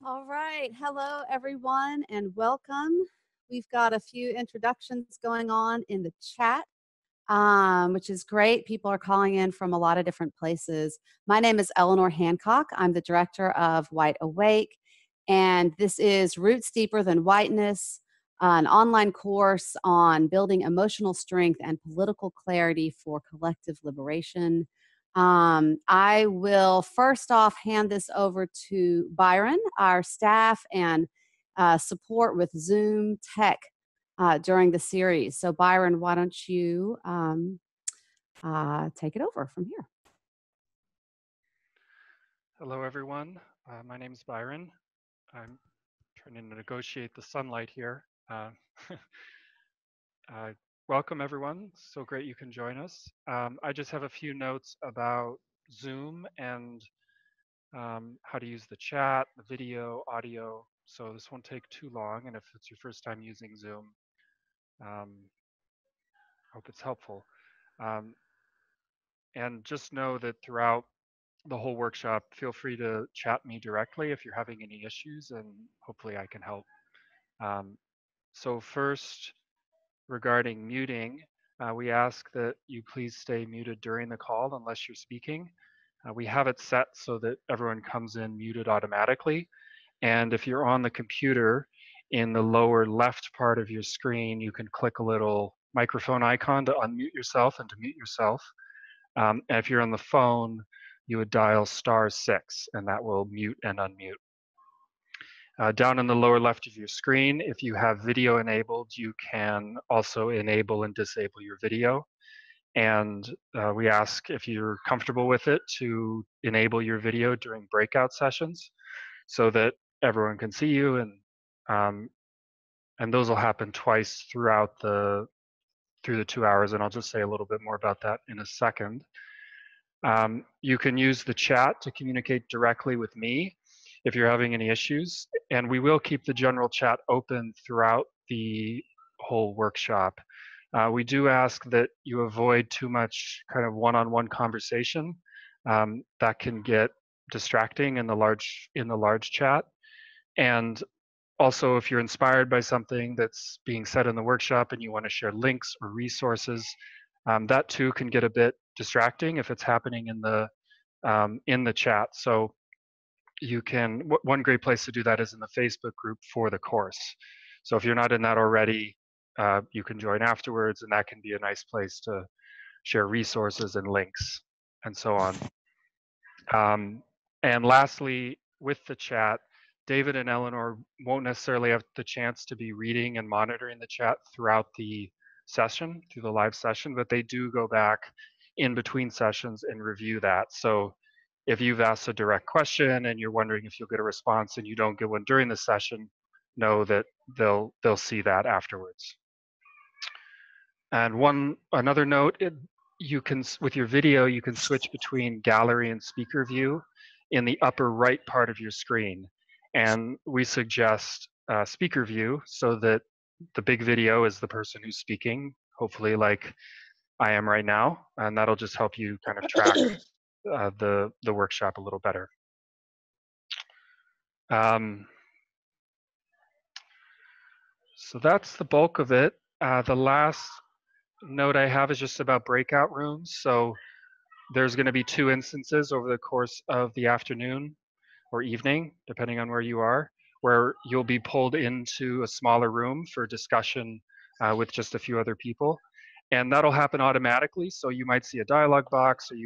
All right. Hello, everyone, and welcome. We've got a few introductions going on in the chat, which is great. People are calling in from a lot of different places. My name is Eleanor Hancock. I'm the director of White Awake, and this is Roots Deeper Than Whiteness, an online course on building emotional strength and political clarity for collective liberation. I will first off hand this over to Byron, our staff and support with Zoom Tech during the series. So Byron, why don't you take it over from here? Hello, everyone. My name is Byron. I'm trying to negotiate the sunlight here. Welcome, everyone. So great you can join us. I just have a few notes about Zoom and how to use the chat, the video, audio. So this won't take too long. And if it's your first time using Zoom, I hope it's helpful. And just know that throughout the whole workshop, feel free to chat me directly if you're having any issues, and hopefully I can help. So first, regarding muting, we ask that you please stay muted during the call unless you're speaking. We have it set so that everyone comes in muted automatically. And if you're on the computer, in the lower left part of your screen, you can click a little microphone icon to unmute yourself and to mute yourself. And if you're on the phone, you would dial *6, and that will mute and unmute. Down in the lower left of your screen, if you have video enabled, you can also enable and disable your video. And we ask, if you're comfortable with it, to enable your video during breakout sessions so that everyone can see you. And those will happen twice through the 2 hours, and I'll just say a little bit more about that in a second. You can use the chat to communicate directly with me if you're having any issues, and we will keep the general chat open throughout the whole workshop. We do ask that you avoid too much kind of one-on-one conversation. That can get distracting in the large chat. And also, if you're inspired by something that's being said in the workshop and you want to share links or resources, that too can get a bit distracting if it's happening in the chat. So one great place to do that is in the Facebook group for the course. So if you're not in that already, you can join afterwards, and that can be a nice place to share resources and links and so on. And lastly, with the chat, David and Eleanor won't necessarily have the chance to be reading and monitoring the chat throughout the session, through the live session, but they do go back in between sessions and review that. So if you've asked a direct question and you're wondering if you'll get a response and you don't get one during the session, know that they'll see that afterwards. And another note, you can, with your video, you can switch between gallery and speaker view in the upper right part of your screen. And we suggest speaker view so that the big video is the person who's speaking, hopefully like I am right now, and that'll just help you kind of track the workshop a little better. So that's the bulk of it. The last note I have is just about breakout rooms. So there's going to be 2 instances over the course of the afternoon or evening, depending on where you are, where you'll be pulled into a smaller room for discussion with just a few other people. And that'll happen automatically. So you might see a dialog box, or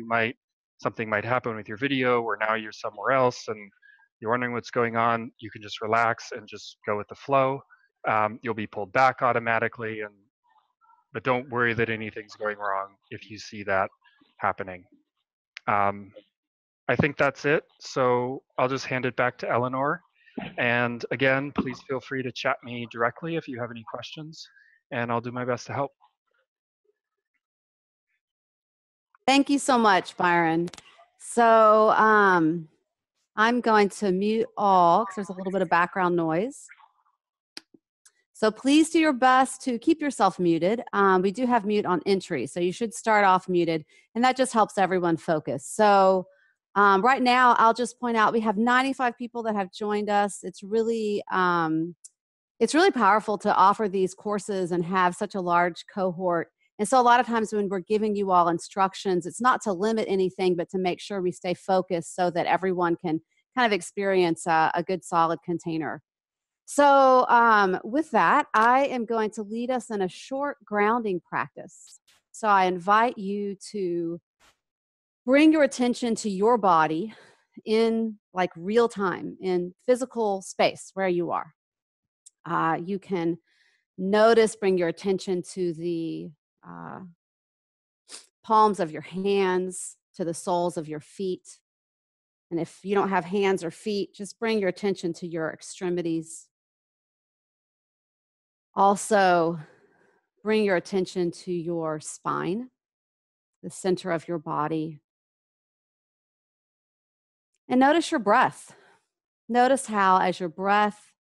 something might happen with your video where now you're somewhere else and you're wondering what's going on. You can just relax and just go with the flow. You'll be pulled back automatically, but don't worry that anything's going wrong if you see that happening. I think that's it. So I'll just hand it back to Eleanor. And again, please feel free to chat me directly if you have any questions, and I'll do my best to help. Thank you so much, Byron. So I'm going to mute all because there's a little bit of background noise. So please do your best to keep yourself muted. We do have mute on entry, so you should start off muted, and that just helps everyone focus. So Right now, I'll just point out we have 95 people that have joined us. It's really powerful to offer these courses and have such a large cohort. And so a lot of times when we're giving you all instructions, it's not to limit anything, but to make sure we stay focused so that everyone can kind of experience a good solid container. So with that, I am going to lead us in a short grounding practice. So I invite you to bring your attention to your body in like real time, in physical space where you are. You can notice, bring your attention to the uh, palms of your hands, to the soles of your feet. And if you don't have hands or feet, just bring your attention to your extremities. Also, bring your attention to your spine, the center of your body. And notice your breath. Notice how, as your breath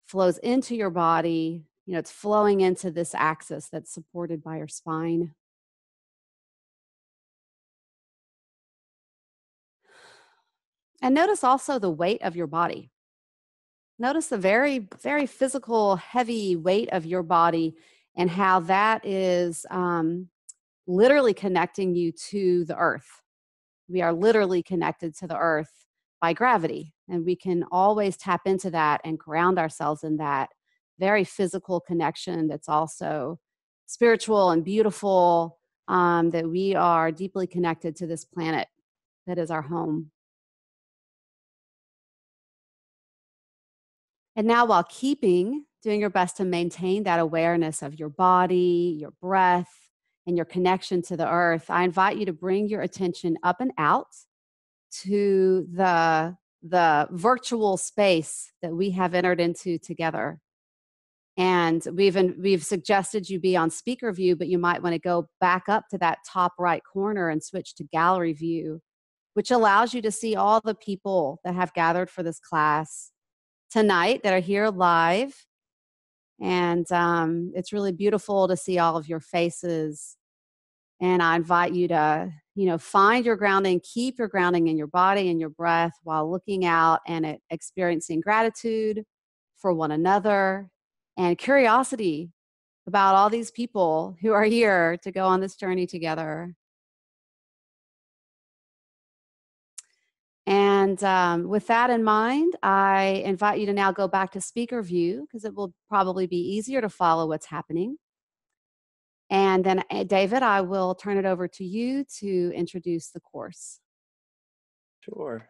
flows into your body, it's flowing into this axis that's supported by your spine. And notice also the weight of your body. Notice the very, very physical, heavy weight of your body and how that is literally connecting you to the earth. We are literally connected to the earth by gravity, and we can always tap into that and ground ourselves in that very physical connection that's also spiritual and beautiful, that we are deeply connected to this planet that is our home. And now, while doing your best to maintain that awareness of your body, your breath, and your connection to the earth, I invite you to bring your attention up and out to the virtual space that we have entered into together. And we've suggested you be on speaker view, but you might want to go back up to that top right corner and switch to gallery view, which allows you to see all the people that have gathered for this class tonight that are here live. And it's really beautiful to see all of your faces. And I invite you to, find your grounding, keep your grounding in your body and your breath while looking out and experiencing gratitude for one another and curiosity about all these people who are here to go on this journey together. And with that in mind, I invite you to now go back to speaker view because it will probably be easier to follow what's happening. And then, David, I will turn it over to you to introduce the course. Sure.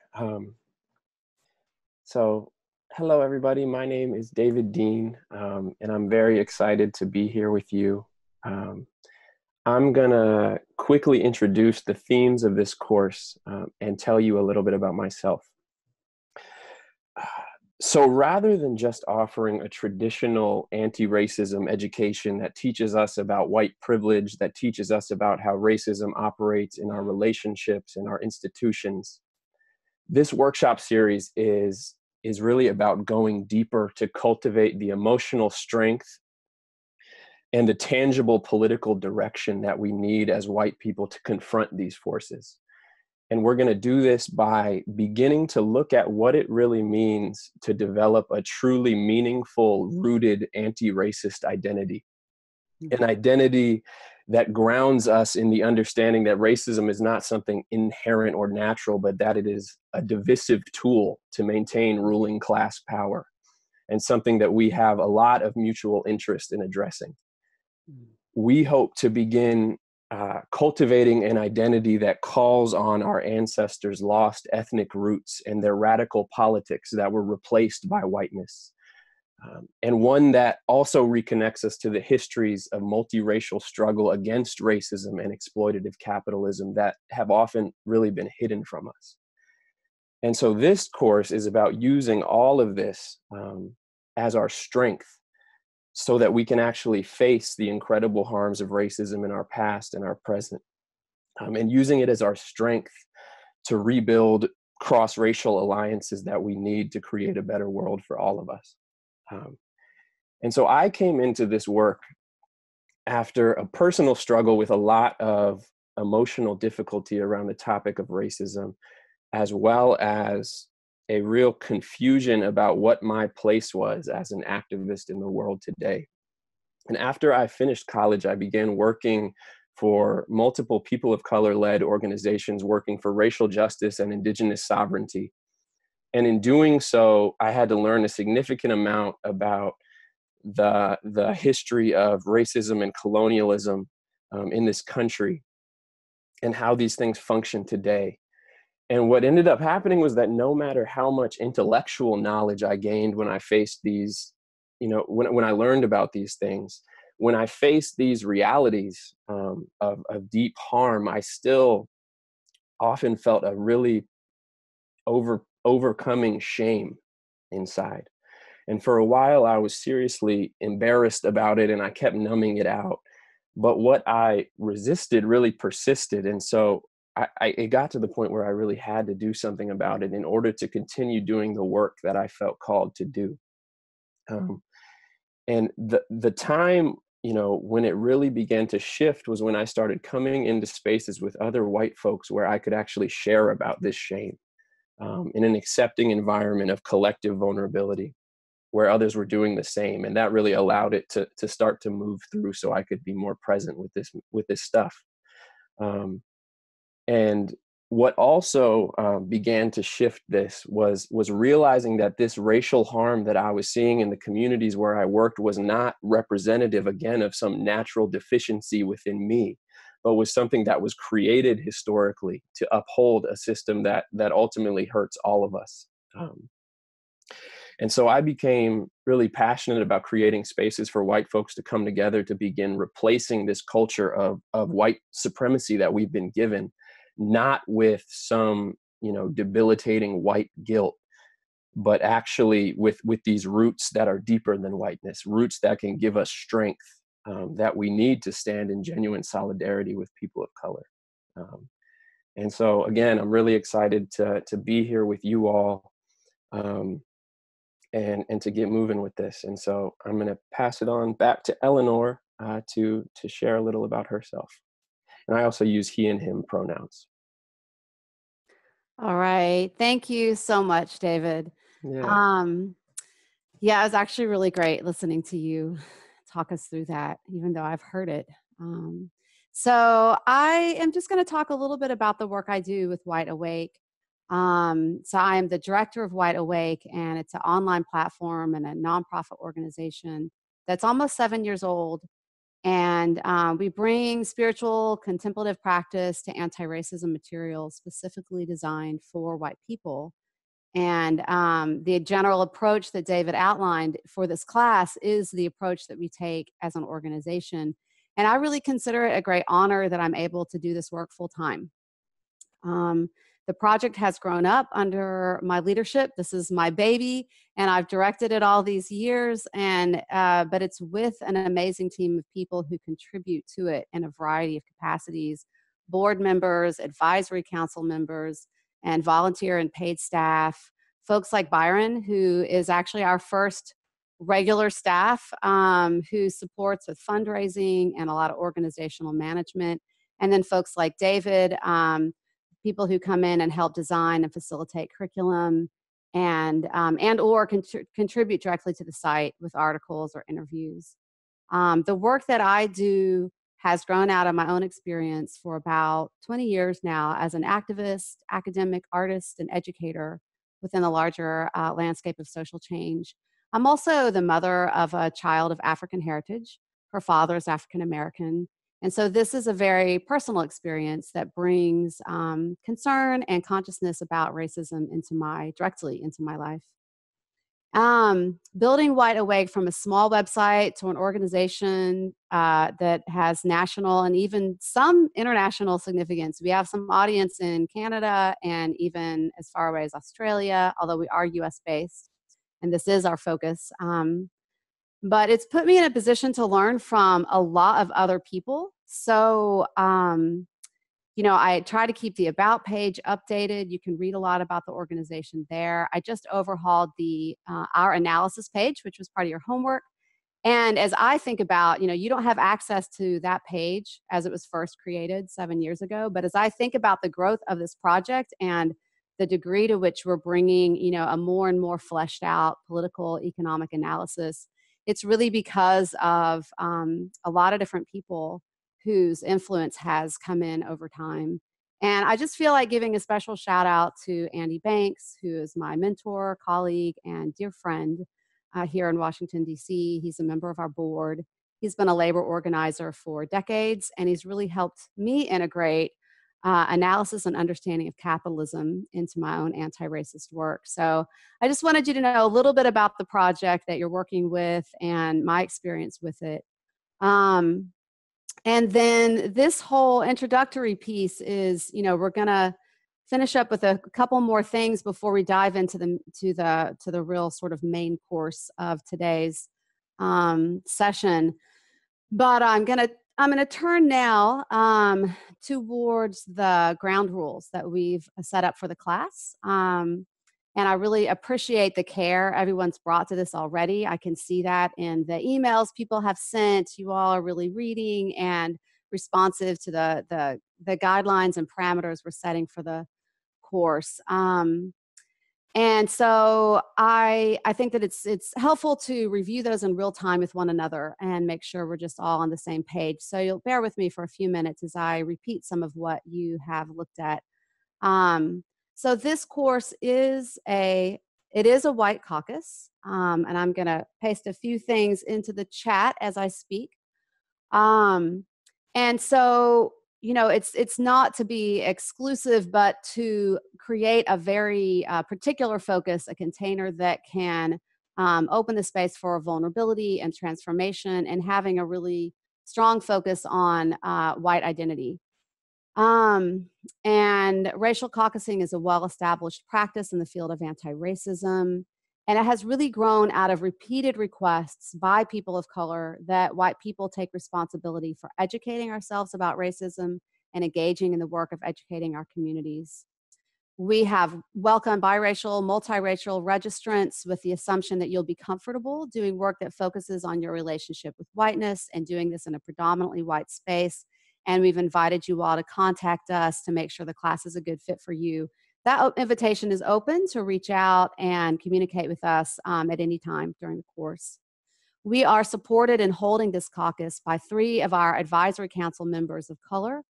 So, hello, everybody. My name is David Dean, and I'm very excited to be here with you. I'm going to quickly introduce the themes of this course and tell you a little bit about myself. So rather than just offering a traditional anti-racism education that teaches us about white privilege, that teaches us about how racism operates in our relationships and our institutions, this workshop series is really about going deeper to cultivate the emotional strength and the tangible political direction that we need as white people to confront these forces. And we're going to do this by beginning to look at what it really means to develop a truly meaningful, rooted anti-racist identity. An identity that grounds us in the understanding that racism is not something inherent or natural, but that it is a divisive tool to maintain ruling class power, and something that we have a lot of mutual interest in addressing. We hope to begin cultivating an identity that calls on our ancestors' lost ethnic roots and their radical politics that were replaced by whiteness. And one that also reconnects us to the histories of multiracial struggle against racism and exploitative capitalism that have often really been hidden from us. And so this course is about using all of this as our strength so that we can actually face the incredible harms of racism in our past and our present, and using it as our strength to rebuild cross-racial alliances that we need to create a better world for all of us. And so I came into this work after a personal struggle with a lot of emotional difficulty around the topic of racism, as well as a real confusion about what my place was as an activist in the world today. And after I finished college, I began working for multiple people of color led organizations working for racial justice and indigenous sovereignty. And in doing so, I had to learn a significant amount about the history of racism and colonialism in this country and how these things function today. And what ended up happening was that no matter how much intellectual knowledge I gained when I faced these, when I learned about these things, when I faced these realities of deep harm, I still often felt a really overcoming shame inside. And for a while, I was seriously embarrassed about it and I kept numbing it out. But what I resisted really persisted. And so it got to the point where I really had to do something about it in order to continue doing the work that I felt called to do. And the time, when it really began to shift was when I started coming into spaces with other white folks where I could actually share about this shame in an accepting environment of collective vulnerability, where others were doing the same. And that really allowed it to start to move through so I could be more present with this stuff. And what also began to shift this was realizing that this racial harm that I was seeing in the communities where I worked was not representative, again, of some natural deficiency within me, but was something that was created historically to uphold a system that ultimately hurts all of us. And so I became really passionate about creating spaces for white folks to come together to begin replacing this culture of white supremacy that we've been given, not with some, debilitating white guilt, but actually with these roots that are deeper than whiteness, roots that can give us strength that we need to stand in genuine solidarity with people of color. And so, again, I'm really excited to be here with you all. And to get moving with this. And so I'm going to pass it on back to Eleanor to share a little about herself. And I also use he and him pronouns. All right. Thank you so much, David. Yeah. Yeah, it was actually really great listening to you talk us through that, even though I've heard it. So I am just going to talk a little bit about the work I do with White Awake. So I am the director of White Awake, and it's an online platform and a nonprofit organization that's almost 7 years old. And we bring spiritual contemplative practice to anti-racism materials specifically designed for white people. And the general approach that David outlined for this class is the approach that we take as an organization. And I really consider it a great honor that I'm able to do this work full time. The project has grown up under my leadership. This is my baby, and I've directed it all these years. But it's with an amazing team of people who contribute to it in a variety of capacities: board members, advisory council members, and volunteer and paid staff. Folks like Byron, who is actually our first regular staff, who supports with fundraising and a lot of organizational management. And then folks like David, people who come in and help design and facilitate curriculum and or contribute directly to the site with articles or interviews. The work that I do has grown out of my own experience for about 20 years now as an activist, academic, artist, and educator within the larger landscape of social change. I'm also the mother of a child of African heritage. Her father is African American. And so this is a very personal experience that brings concern and consciousness about racism directly into my life. Building White Awake from a small website to an organization that has national and even some international significance. We have some audience in Canada and even as far away as Australia, although we are US based, and this is our focus. But it's put me in a position to learn from a lot of other people. So, I try to keep the About page updated. You can read a lot about the organization there. I just overhauled our analysis page, which was part of your homework. And as I think about, you don't have access to that page as it was first created 7 years ago. But as I think about the growth of this project and the degree to which we're bringing, a more and more fleshed out political economic analysis, it's really because of a lot of different people whose influence has come in over time. And I just feel like giving a special shout out to Andy Banks, who is my mentor, colleague, and dear friend here in Washington, D.C. He's a member of our board. He's been a labor organizer for decades, and he's really helped me integrate analysis and understanding of capitalism into my own anti-racist work. So I just wanted you to know a little bit about the project that you're working with and my experience with it. And then this whole introductory piece is, we're going to finish up with a couple more things before we dive into the real sort of main course of today's session. But I'm gonna turn now towards the ground rules that we've set up for the class. And I really appreciate the care everyone's brought to this already. I can see that in the emails people have sent. You all are really reading and responsive to the guidelines and parameters we're setting for the course. And so I think that it's helpful to review those in real time with one another and make sure we're just all on the same page. So you'll bear with me for a few minutes as I repeat some of what you have looked at. So this course is a white caucus, and I'm going to paste a few things into the chat as I speak. And so, it's not to be exclusive, but to create a very particular focus, a container that can open the space for vulnerability and transformation, and having a really strong focus on white identity. And racial caucusing is a well-established practice in the field of anti-racism, and it has really grown out of repeated requests by people of color that white people take responsibility for educating ourselves about racism and engaging in the work of educating our communities. We have welcomed biracial, multiracial registrants with the assumption that you'll be comfortable doing work that focuses on your relationship with whiteness and doing this in a predominantly white space. And we've invited you all to contact us to make sure the class is a good fit for you. That invitation is open to reach out and communicate with us at any time during the course. We are supported in holding this caucus by 3 of our advisory council members of color.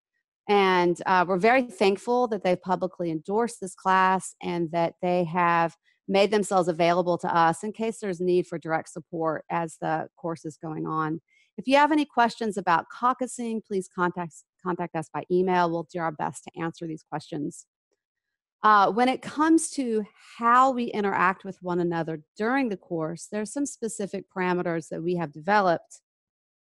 And we're very thankful that they've publicly endorsed this class and that they have made themselves available to us in case there's need for direct support as the course is going on. If you have any questions about caucusing, please contact us by email. We'll do our best to answer these questions. When it comes to how we interact with one another during the course, there's some specific parameters that we have developed.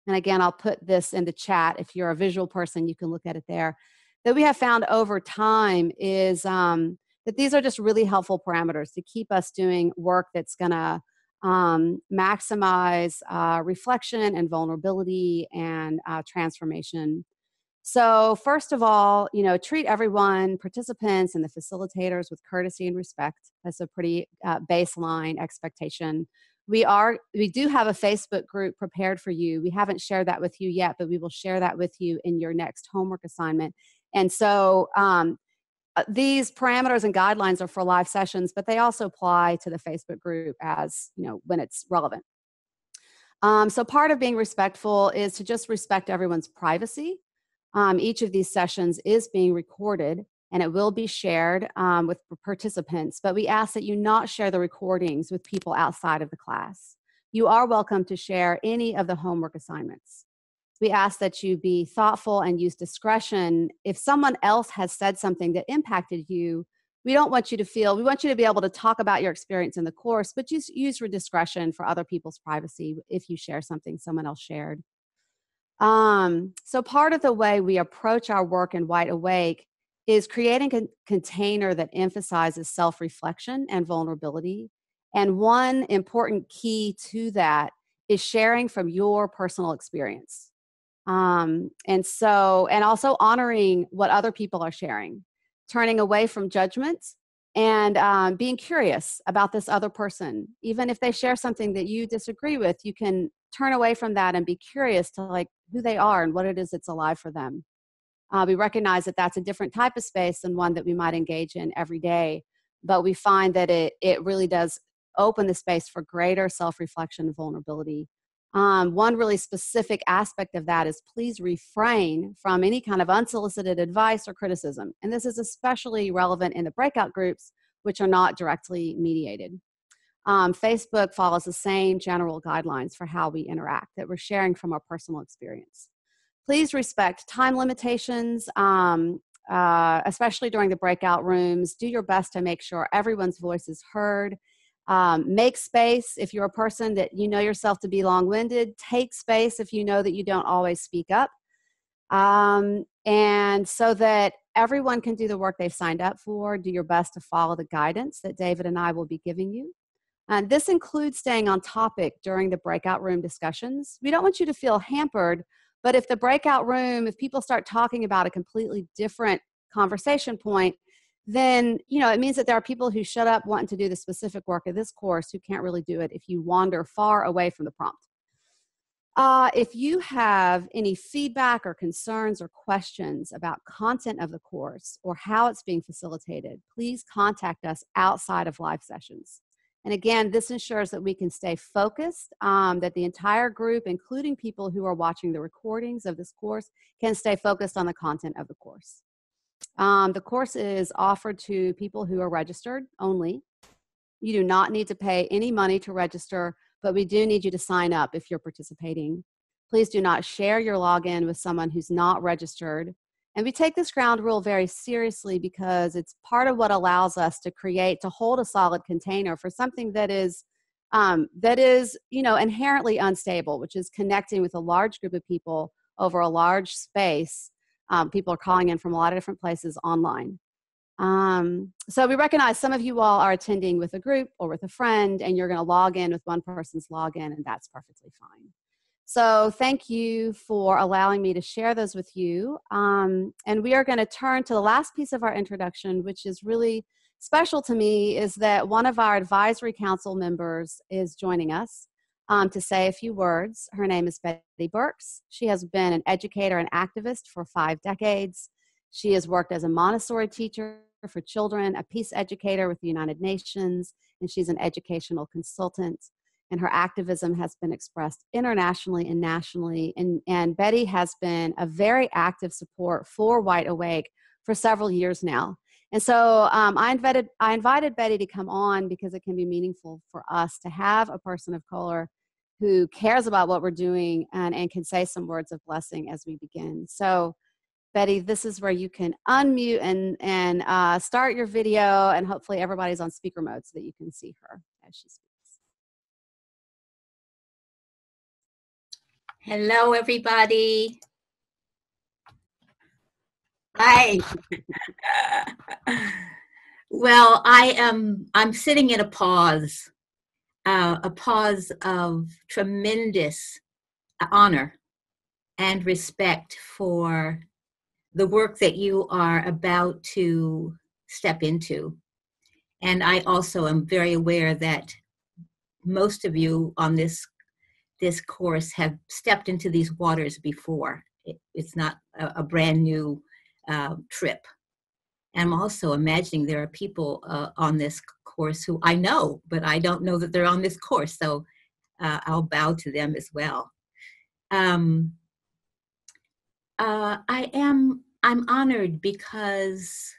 And again, I'll put this in the chat. If you're a visual person, you can look at it there. That we have found over time is that these are just really helpful parameters to keep us doing work that's going to maximize reflection and vulnerability and transformation. So first of all, treat everyone, participants and the facilitators, with courtesy and respect. That's a pretty baseline expectation. We do have a Facebook group prepared for you. We haven't shared that with you yet, but we will share that with you in your next homework assignment. And so these parameters and guidelines are for live sessions, but they also apply to the Facebook group as, when it's relevant. So part of being respectful is to just respect everyone's privacy. Each of these sessions is being recorded, and it will be shared with participants, but we ask that you not share the recordings with people outside of the class. You are welcome to share any of the homework assignments. We ask that you be thoughtful and use discretion. If someone else has said something that impacted you, we want you to be able to talk about your experience in the course, but just use your discretion for other people's privacy if you share something someone else shared. So part of the way we approach our work in White Awake is creating a container that emphasizes self-reflection and vulnerability. And one important key to that is sharing from your personal experience. And also honoring what other people are sharing, turning away from judgments and being curious about this other person. Even if they share something that you disagree with, you can turn away from that and be curious to who they are and what it is that's alive for them. We recognize that that's a different type of space than one that we might engage in every day. but we find that it really does open the space for greater self-reflection and vulnerability. One really specific aspect of that is please refrain from any kind of unsolicited advice or criticism. And this is especially relevant in the breakout groups, which are not directly mediated. Facebook follows the same general guidelines for how we interact that we're sharing from our personal experience. Please respect time limitations, especially during the breakout rooms. Do your best to make sure everyone's voice is heard. Make space if you're a person that you know yourself to be long-winded. Take space if you know that you don't always speak up. And so that everyone can do the work they've signed up for, do your best to follow the guidance that David and I will be giving you. And this includes staying on topic during the breakout room discussions. We don't want you to feel hampered, but if the breakout room, if people start talking about a completely different conversation point, then it means that there are people who shut up wanting to do the specific work of this course who can't really do it if you wander far away from the prompt. If you have any feedback or concerns or questions about content of the course or how it's being facilitated, please contact us outside of live sessions. And again, this ensures that we can stay focused, that the entire group, including people who are watching the recordings of this course, can stay focused on the content of the course. The course is offered to people who are registered only. You do not need to pay any money to register, but we do need you to sign up if you're participating. Please do not share your login with someone who's not registered. And we take this ground rule very seriously because it's part of what allows us to hold a solid container for something that is inherently unstable, which is connecting with a large group of people over a large space. People are calling in from a lot of different places online. So we recognize some of you all are attending with a group or with a friend, and you're going to log in with one person's login, and that's perfectly fine. So thank you for allowing me to share those with you. And we are going to turn to the last piece of our introduction, which is really special to me, is that one of our advisory council members is joining us to say a few words. Her name is Betty Burks. She has been an educator and activist for 5 decades. She has worked as a Montessori teacher for children, a peace educator with the United Nations, and she's an educational consultant. And her activism has been expressed internationally and nationally. And Betty has been a very active support for White Awake for several years now. And so I invited Betty to come on because it can be meaningful for us to have a person of color who cares about what we're doing and can say some words of blessing as we begin. So Betty, this is where you can unmute and start your video, and hopefully everybody's on speaker mode so that you can see her as she speaks. Hello, everybody. Hi. Well, I'm sitting in a pause of tremendous honor and respect for the work that you are about to step into. And I also am very aware that most of you on this course have stepped into these waters before. It's not a brand new trip. And I'm also imagining there are people on this course who I know, but I don't know that they're on this course. So I'll bow to them as well. I'm honored because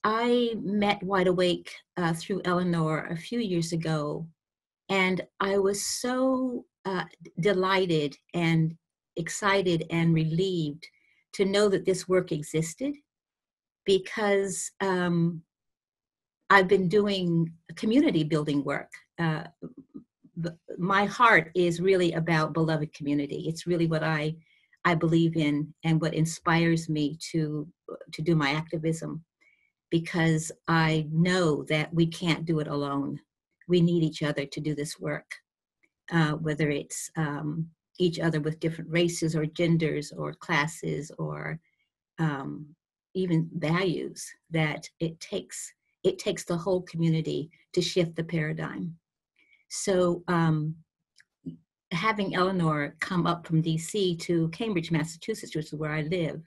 I met Wide Awake through Eleanor a few years ago, and I was so delighted and excited and relieved to know that this work existed, because I've been doing community building work. My heart is really about beloved community. It's really what I believe in and what inspires me to do my activism, because I know that we can't do it alone. We need each other to do this work, whether it's each other with different races or genders or classes or even values, that it takes the whole community to shift the paradigm. So having Eleanor come up from DC to Cambridge, Massachusetts, which is where I live,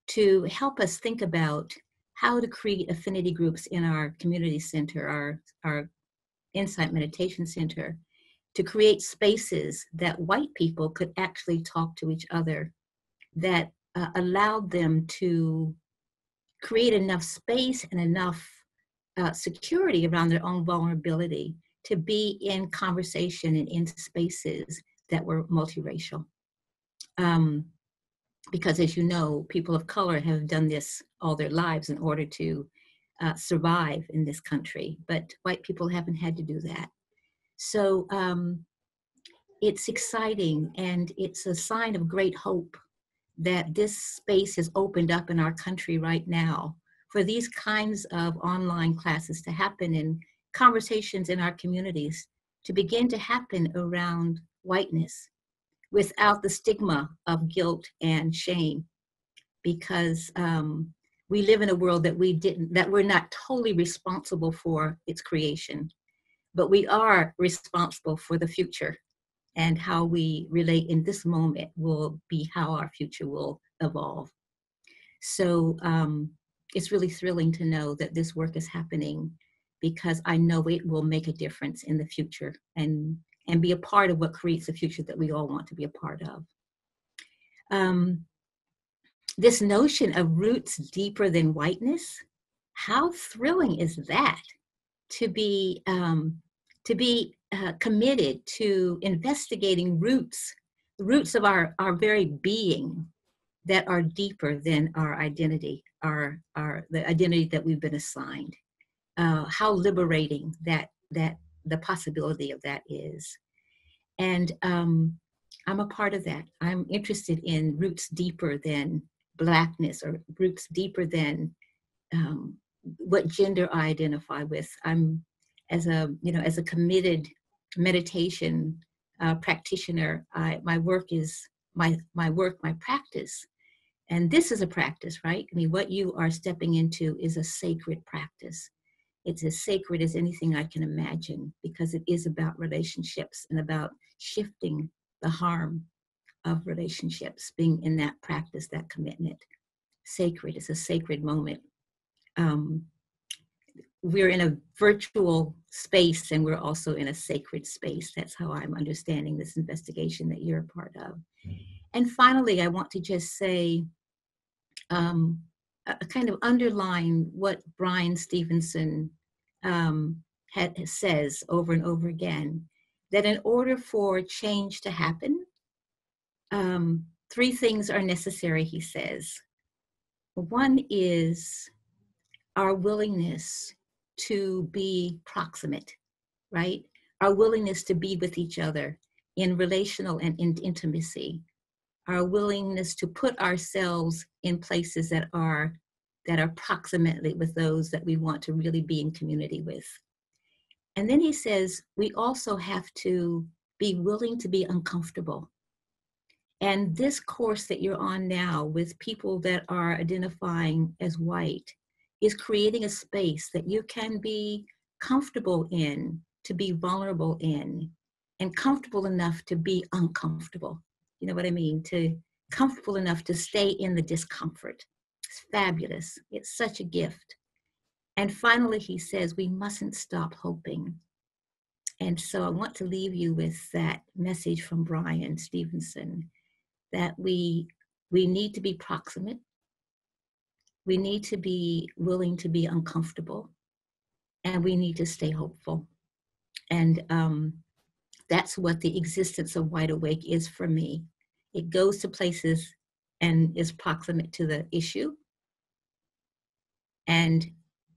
to help us think about how to create affinity groups in our community center, our Insight Meditation Center, to create spaces that white people could actually talk to each other, that allowed them to create enough space and enough security around their own vulnerability to be in conversation and in spaces that were multiracial. Because as you know, people of color have done this all their lives in order to survive in this country, but white people haven't had to do that. So it's exciting, and it's a sign of great hope that this space has opened up in our country right now for these kinds of online classes to happen, and conversations in our communities to begin to happen around whiteness without the stigma of guilt and shame, because we live in a world that we're not totally responsible for its creation, but we are responsible for the future, and how we relate in this moment will be how our future will evolve. So it's really thrilling to know that this work is happening, because I know it will make a difference in the future, and be a part of what creates the future that we all want to be a part of. This notion of roots deeper than whiteness, how thrilling is that, to be committed to investigating roots of our very being, that are deeper than our identity, the identity that we've been assigned. How liberating that the possibility of that is. And I'm a part of that. I'm interested in roots deeper than Blackness, or roots deeper than what gender I identify with. I'm, as a committed meditation practitioner, my work is my practice. And this is a practice, right? I mean, what you are stepping into is a sacred practice. It's as sacred as anything I can imagine, because it is about relationships and about shifting the harm of relationships, being in that practice, that commitment. Sacred, it's a sacred moment. We're in a virtual space, and we're also in a sacred space. That's how I'm understanding this investigation that you're a part of. And finally, I want to just say, kind of underline what Bryan Stevenson says over and over again, that in order for change to happen, 3 things are necessary, he says. One is our willingness to be proximate, right? Our willingness to be with each other in relational and in intimacy. Our willingness to put ourselves in places that are proximately with those that we want to really be in community with. And then he says, we also have to be willing to be uncomfortable. And this course that you're on now with people that are identifying as white is creating a space that you can be comfortable in, to be vulnerable in, and comfortable enough to be uncomfortable. You know what I mean? To comfortable enough to stay in the discomfort. It's fabulous. It's such a gift. And finally, he says, we mustn't stop hoping. And so I want to leave you with that message from Bryan Stevenson, that we need to be proximate. We need to be willing to be uncomfortable, and we need to stay hopeful. And that's what the existence of Wide Awake is for me. It goes to places and is proximate to the issue. And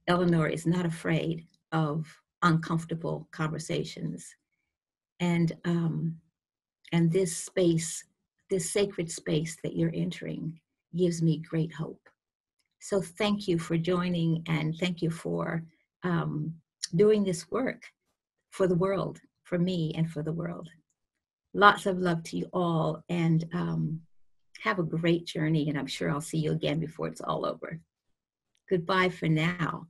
Eleanor is not afraid of uncomfortable conversations. And this space, this sacred space that you're entering, gives me great hope. So thank you for joining, and thank you for doing this work for the world, for me and for the world. Lots of love to you all, and have a great journey, and I'm sure I'll see you again before it's all over. Goodbye for now.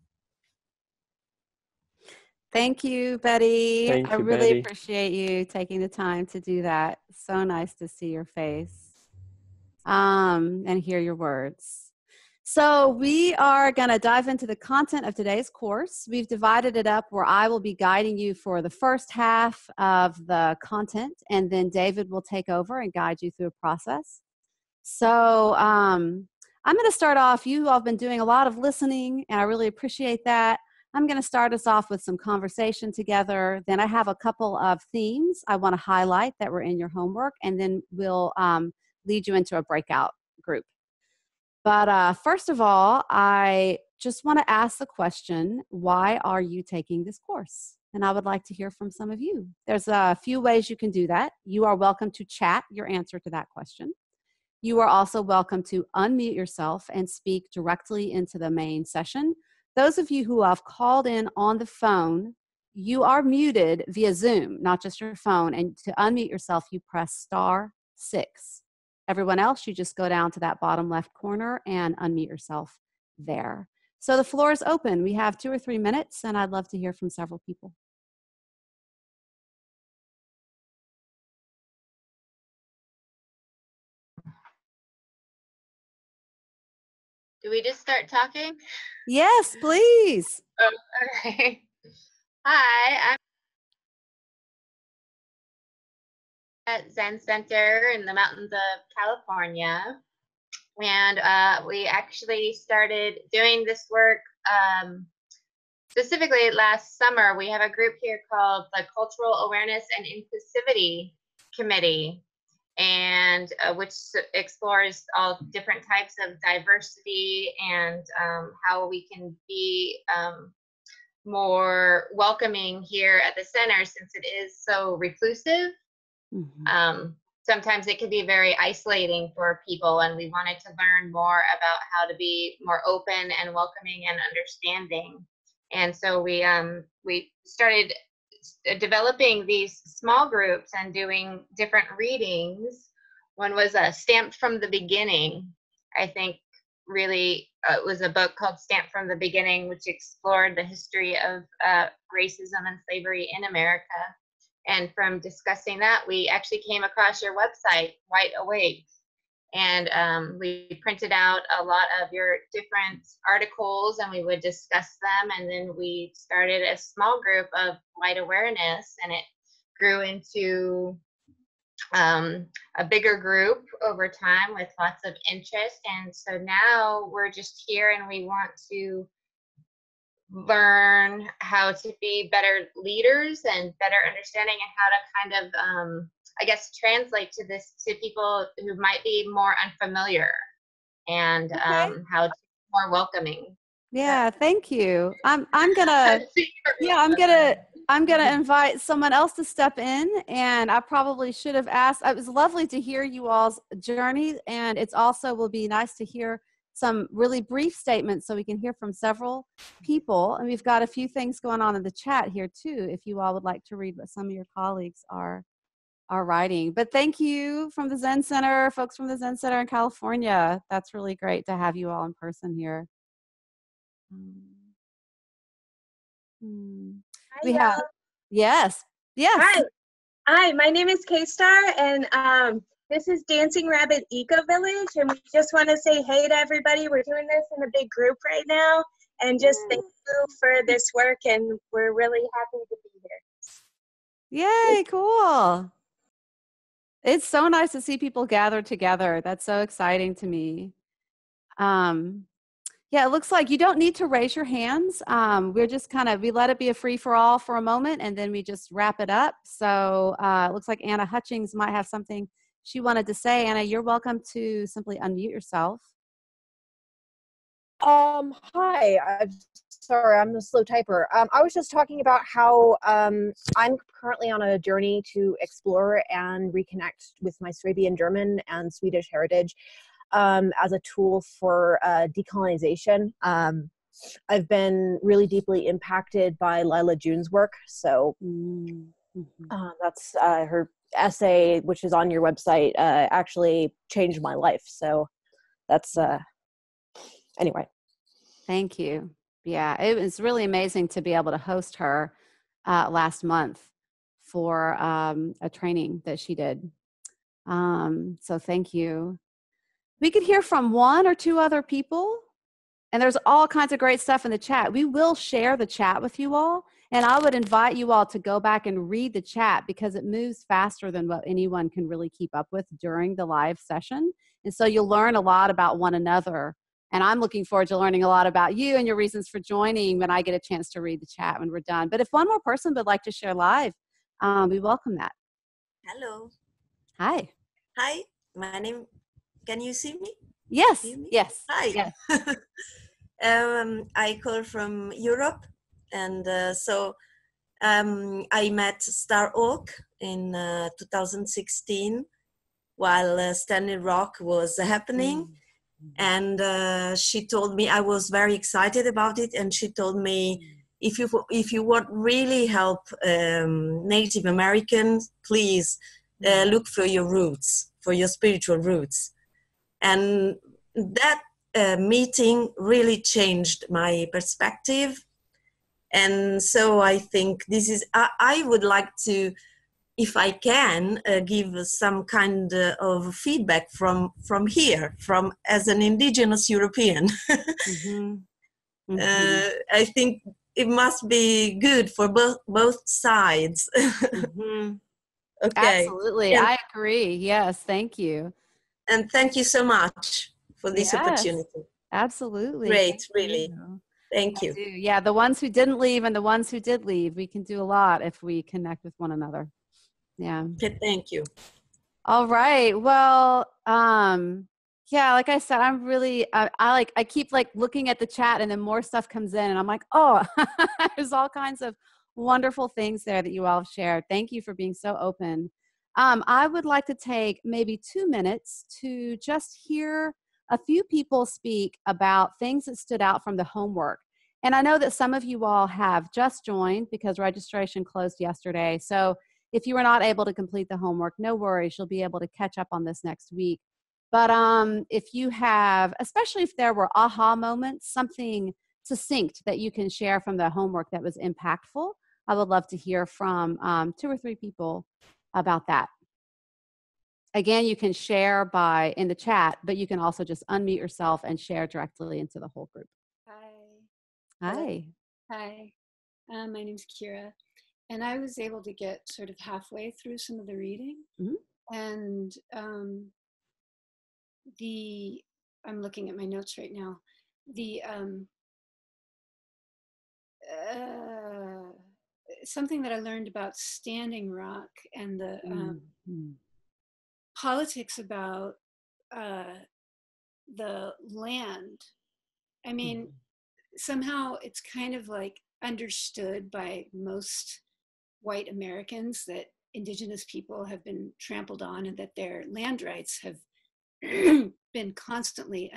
Thank you, Betty. Thank I you, really Betty. appreciate you taking the time to do that. So nice to see your face and hear your words. So we are going to dive into the content of today's course. We've divided it up where I will be guiding you for the first half of the content, and then David will take over and guide you through a process. So I'm going to start off. You all have been doing a lot of listening, and I really appreciate that. I'm going to start us off with some conversation together. Then I have a couple of themes I want to highlight that were in your homework, and then we'll lead you into a breakout group. But first of all, I just want to ask the question, why are you taking this course? And I would like to hear from some of you. There's a few ways you can do that. You are welcome to chat your answer to that question. You are also welcome to unmute yourself and speak directly into the main session. Those of you who have called in on the phone, you are muted via Zoom, not just your phone. And to unmute yourself, you press *6. Everyone else, you just go down to that bottom left corner and unmute yourself there. So the floor is open. We have 2 or 3 minutes, and I'd love to hear from several people. Do we just start talking? Yes, please. Oh, okay. Hi, I'm at Zen Center in the mountains of California. And we actually started doing this work specifically last summer. We have a group here called the Cultural Awareness and Inclusivity Committee, and which explores all different types of diversity and how we can be more welcoming here at the center, since it is so reclusive. Mm-hmm. Sometimes it can be very isolating for people, and we wanted to learn more about how to be more open and welcoming and understanding. And so we started developing these small groups and doing different readings. One was Stamped from the Beginning. I think really it was a book called Stamped from the Beginning, which explored the history of racism and slavery in America. And from discussing that, we actually came across your website, White Awake. And we printed out a lot of your different articles, and we would discuss them. And then we started a small group of white awareness, and it grew into a bigger group over time with lots of interest. And so now we're just here, and we want to learn how to be better leaders and better understanding, and how to kind of I guess translate to this to people who might be more unfamiliar, and how to be more welcoming. Yeah, thank you. I'm gonna invite someone else to step in, and I probably should have asked. It was lovely to hear you all's journey, and it's also will be nice to hear some really brief statements so we can hear from several people. And we've got a few things going on in the chat here too, if you all would like to read what some of your colleagues are writing. But thank you from the Zen Center, folks from the Zen Center in California. That's really great to have you all in person here. We have, yes. Hi, my name is K-Star, and this is Dancing Rabbit Eco Village, and we just want to say hey to everybody. We're doing this in a big group right now, and just thank you for this work, and we're really happy to be here. Yay, cool. It's so nice to see people gather together. That's so exciting to me. Yeah, it looks like you don't need to raise your hands. We're just we let it be a free-for-all for a moment, and then we just wrap it up. So it looks like Anna Hutchings might have something she wanted to say. Anna, you're welcome to simply unmute yourself. Hi, sorry, I'm a slow typer. I was just talking about how I'm currently on a journey to explore and reconnect with my Swabian German and Swedish heritage as a tool for decolonization. I've been really deeply impacted by Lila June's work, so that's her essay, which is on your website, actually changed my life. So that's anyway. Thank you. Yeah, it was really amazing to be able to host her last month for a training that she did. So thank you. We could hear from 1 or 2 other people. And there's all kinds of great stuff in the chat. We will share the chat with you all. And I would invite you all to go back and read the chat because it moves faster than what anyone can really keep up with during the live session. And so you'll learn a lot about one another. And I'm looking forward to learning a lot about you and your reasons for joining when I get a chance to read the chat when we're done. But if one more person would like to share live, we welcome that. Hello. Hi. Hi, my name, can you see me? Yes. Hear me? Yes. Hi. Yes. I call from Europe, and I met Star Oak in 2016 while Standing Rock was happening. And she told me, I was very excited about it, and she told me, if you want really help Native Americans, please look for your roots, for your spiritual roots. And that meeting really changed my perspective. And so I think this is, I would like to, if I can, give some kind of feedback from here, from as an indigenous European. I think it must be good for both sides. Okay. Absolutely. And, I agree. Yes. Thank you. and thank you so much for this opportunity. Absolutely. Great, Thank really. you. Thank you. Yeah, the ones who didn't leave and the ones who did leave, we can do a lot if we connect with one another. Yeah. Okay, thank you. All right. Well, yeah, like I said, I'm really, I keep like looking at the chat and then more stuff comes in and I'm like, oh, there's all kinds of wonderful things there that you all have shared. Thank you for being so open. I would like to take maybe 2 minutes to just hear a few people speak about things that stood out from the homework. And I know that some of you all have just joined because registration closed yesterday. So if you were not able to complete the homework, no worries, you'll be able to catch up on this next week. But if you have, especially if there were aha moments, something succinct that you can share from the homework that was impactful, I would love to hear from 2 or 3 people about that. Again, you can share in the chat, but you can also just unmute yourself and share directly into the whole group. Hi. Hi. Hi. My name's Kira. And I was able to get sort of halfway through some of the reading. And I'm looking at my notes right now. Something that I learned about Standing Rock and the politics about the land. I mean, somehow it's kind of like understood by most white Americans that indigenous people have been trampled on and that their land rights have been constantly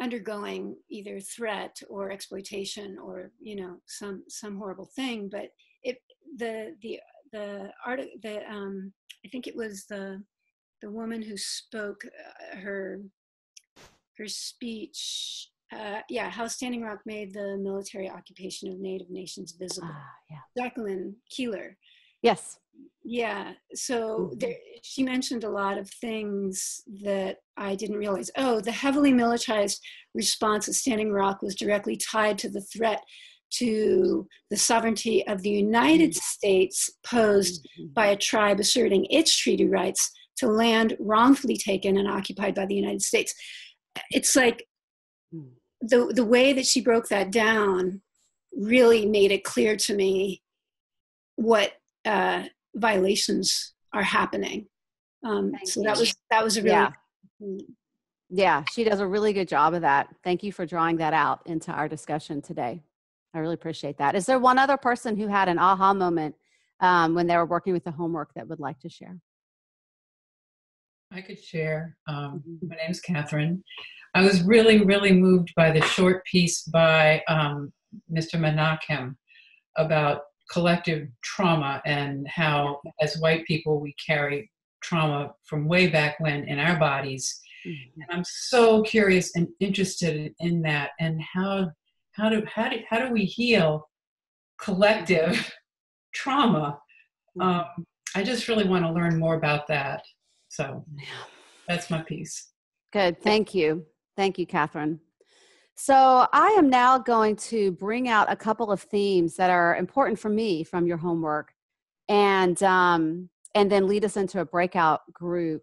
undergoing either threat or exploitation or, you know, some horrible thing. But I think it was the woman who spoke her speech. How Standing Rock made the military occupation of Native nations visible. Jacqueline Keeler. Yes. Yeah. So she mentioned a lot of things that I didn't realize. Oh, the heavily militarized response at Standing Rock was directly tied to the threat to the sovereignty of the United States posed by a tribe asserting its treaty rights to land wrongfully taken and occupied by the United States. It's like the way that she broke that down really made it clear to me what violations are happening. So that was a really yeah, she does a really good job of that. Thank you for drawing that out into our discussion today. I really appreciate that. Is there one other person who had an aha moment when they were working with the homework that would like to share? I could share. My name's Catherine. I was really, really moved by the short piece by Mr. Menachem about collective trauma and how, as white people, we carry trauma from way back when in our bodies. And I'm so curious and interested in that, and how do we heal collective trauma? I just really want to learn more about that. So that's my piece. Good. Thank you. Thank you, Catherine. So I am now going to bring out a couple of themes that are important for me from your homework, and then lead us into a breakout group.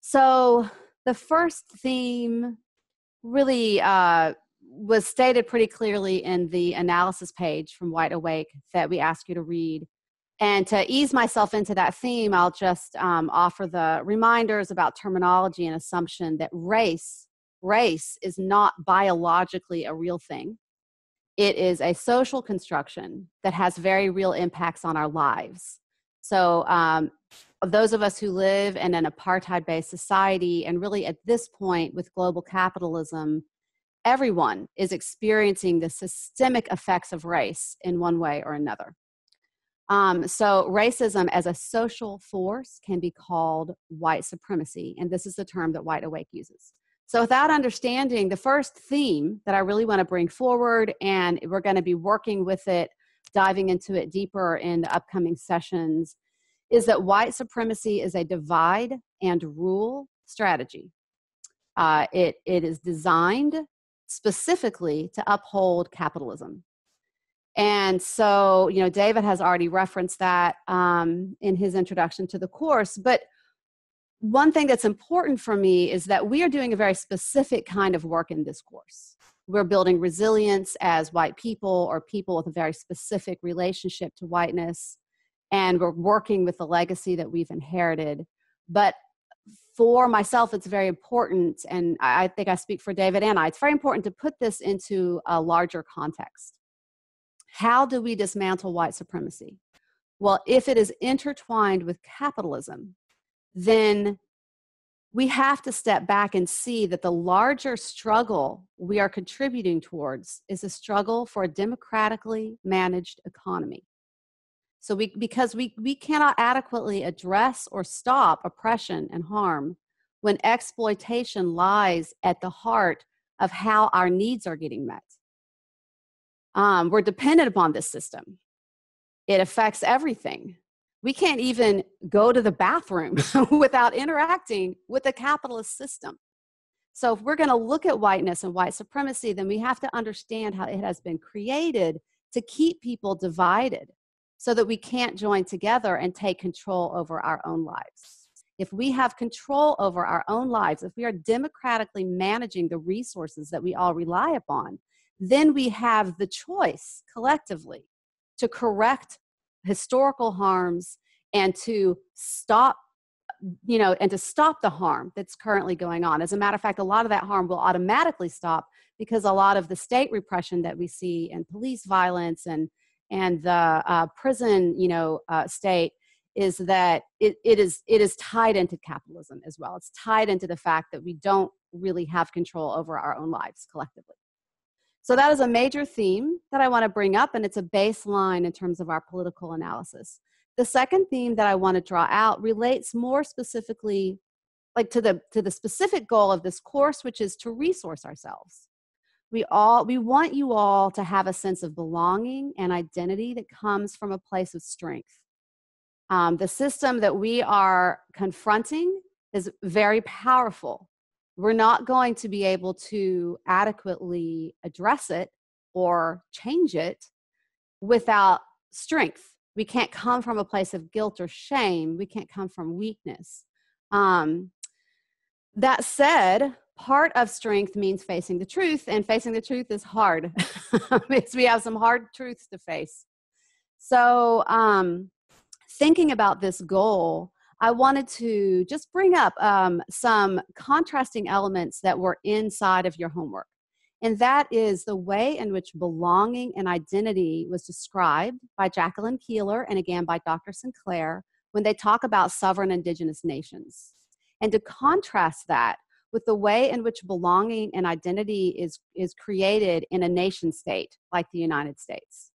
So the first theme really was stated pretty clearly in the analysis page from Wide Awake that we ask you to read. And to ease myself into that theme, I'll just offer the reminders about terminology and assumption that race is not biologically a real thing. It is a social construction that has very real impacts on our lives. So those of us who live in an apartheid-based society, and really at this point with global capitalism, everyone is experiencing the systemic effects of race in one way or another. So racism as a social force can be called white supremacy, and this is the term that Wide Awake uses. So without understanding the first theme that I really want to bring forward, and we're going to be working with it, diving into it deeper in the upcoming sessions, is that white supremacy is a divide and rule strategy. It is designed specifically to uphold capitalism. And so, you know, David has already referenced that in his introduction to the course. But one thing that's important for me is that we are doing a very specific kind of work in this course. We're building resilience as white people, or people with a very specific relationship to whiteness. And we're working with the legacy that we've inherited. But for myself, it's very important, and I think I speak for David and I, it's very important to put this into a larger context. How do we dismantle white supremacy? Well, if it is intertwined with capitalism, then we have to step back and see that the larger struggle we are contributing towards is a struggle for a democratically managed economy. So because we cannot adequately address or stop oppression and harm when exploitation lies at the heart of how our needs are getting met. We're dependent upon this system. It affects everything. We can't even go to the bathroom without interacting with the capitalist system. So if we're going to look at whiteness and white supremacy, then we have to understand how it has been created to keep people divided so that we can't join together and take control over our own lives. If we have control over our own lives, if we are democratically managing the resources that we all rely upon, then we have the choice collectively to correct historical harms and to stop, and to stop the harm that's currently going on. As a matter of fact, a lot of that harm will automatically stop because a lot of the state repression that we see and police violence and the prison, state is that it is tied into capitalism as well. It's tied into the fact that we don't really have control over our own lives collectively. So that is a major theme that I want to bring up, and it's a baseline in terms of our political analysis. The second theme that I want to draw out relates more specifically to the specific goal of this course, which is to resource ourselves. We want you all to have a sense of belonging and identity that comes from a place of strength. The system that we are confronting is very powerful. We're not going to be able to adequately address it or change it without strength. We can't come from a place of guilt or shame. We can't come from weakness. That said, part of strength means facing the truth, and facing the truth is hard because we have some hard truths to face. So thinking about this goal, I wanted to just bring up some contrasting elements that were inside of your homework. And that is the way in which belonging and identity was described by Jacqueline Keeler and again by Dr. Sinclair when they talk about sovereign indigenous nations. And to contrast that with the way in which belonging and identity is created in a nation state like the United States.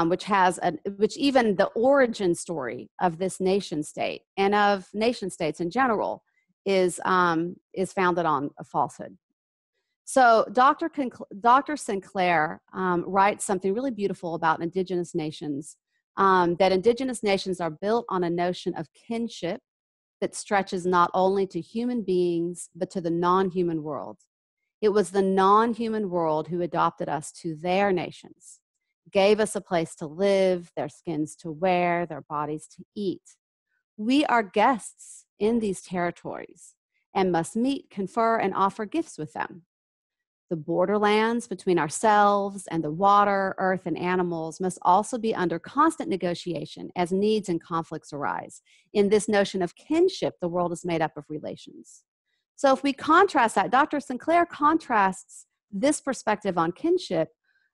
Which even the origin story of this nation state and of nation states in general is founded on a falsehood. So Dr. Sinclair writes something really beautiful about indigenous nations, that indigenous nations are built on a notion of kinship that stretches not only to human beings, but to the non-human world. It was the non-human world who adopted us to their nations, gave us a place to live, their skins to wear, their bodies to eat. We are guests in these territories and must meet, confer, and offer gifts with them. The borderlands between ourselves and the water, earth, and animals must also be under constant negotiation as needs and conflicts arise. In this notion of kinship, the world is made up of relations. So if we contrast that, Dr. Sinclair contrasts this perspective on kinship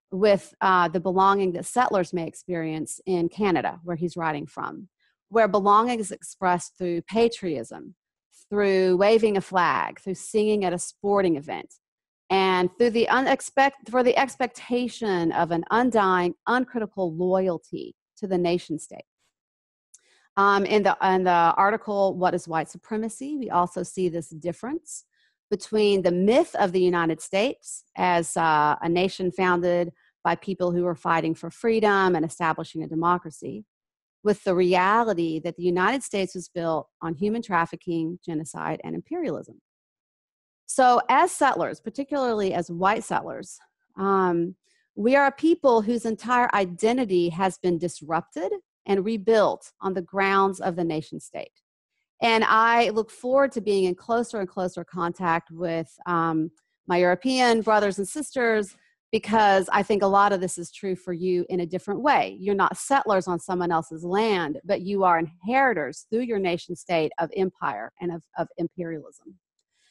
with the belonging that settlers may experience in Canada, where he's writing from, where belonging is expressed through patriotism, through waving a flag, through singing at a sporting event, and through the expectation of an undying, uncritical loyalty to the nation state. In the article, What is White Supremacy? We also see this difference between the myth of the United States as a nation founded by people who were fighting for freedom and establishing a democracy, with the reality that the United States was built on human trafficking, genocide, and imperialism. So as settlers, particularly as white settlers, we are a people whose entire identity has been disrupted and rebuilt on the grounds of the nation state. And I look forward to being in closer and closer contact with my European brothers and sisters, because I think a lot of this is true for you in a different way. You're not settlers on someone else's land, but you are inheritors through your nation state of empire and of imperialism.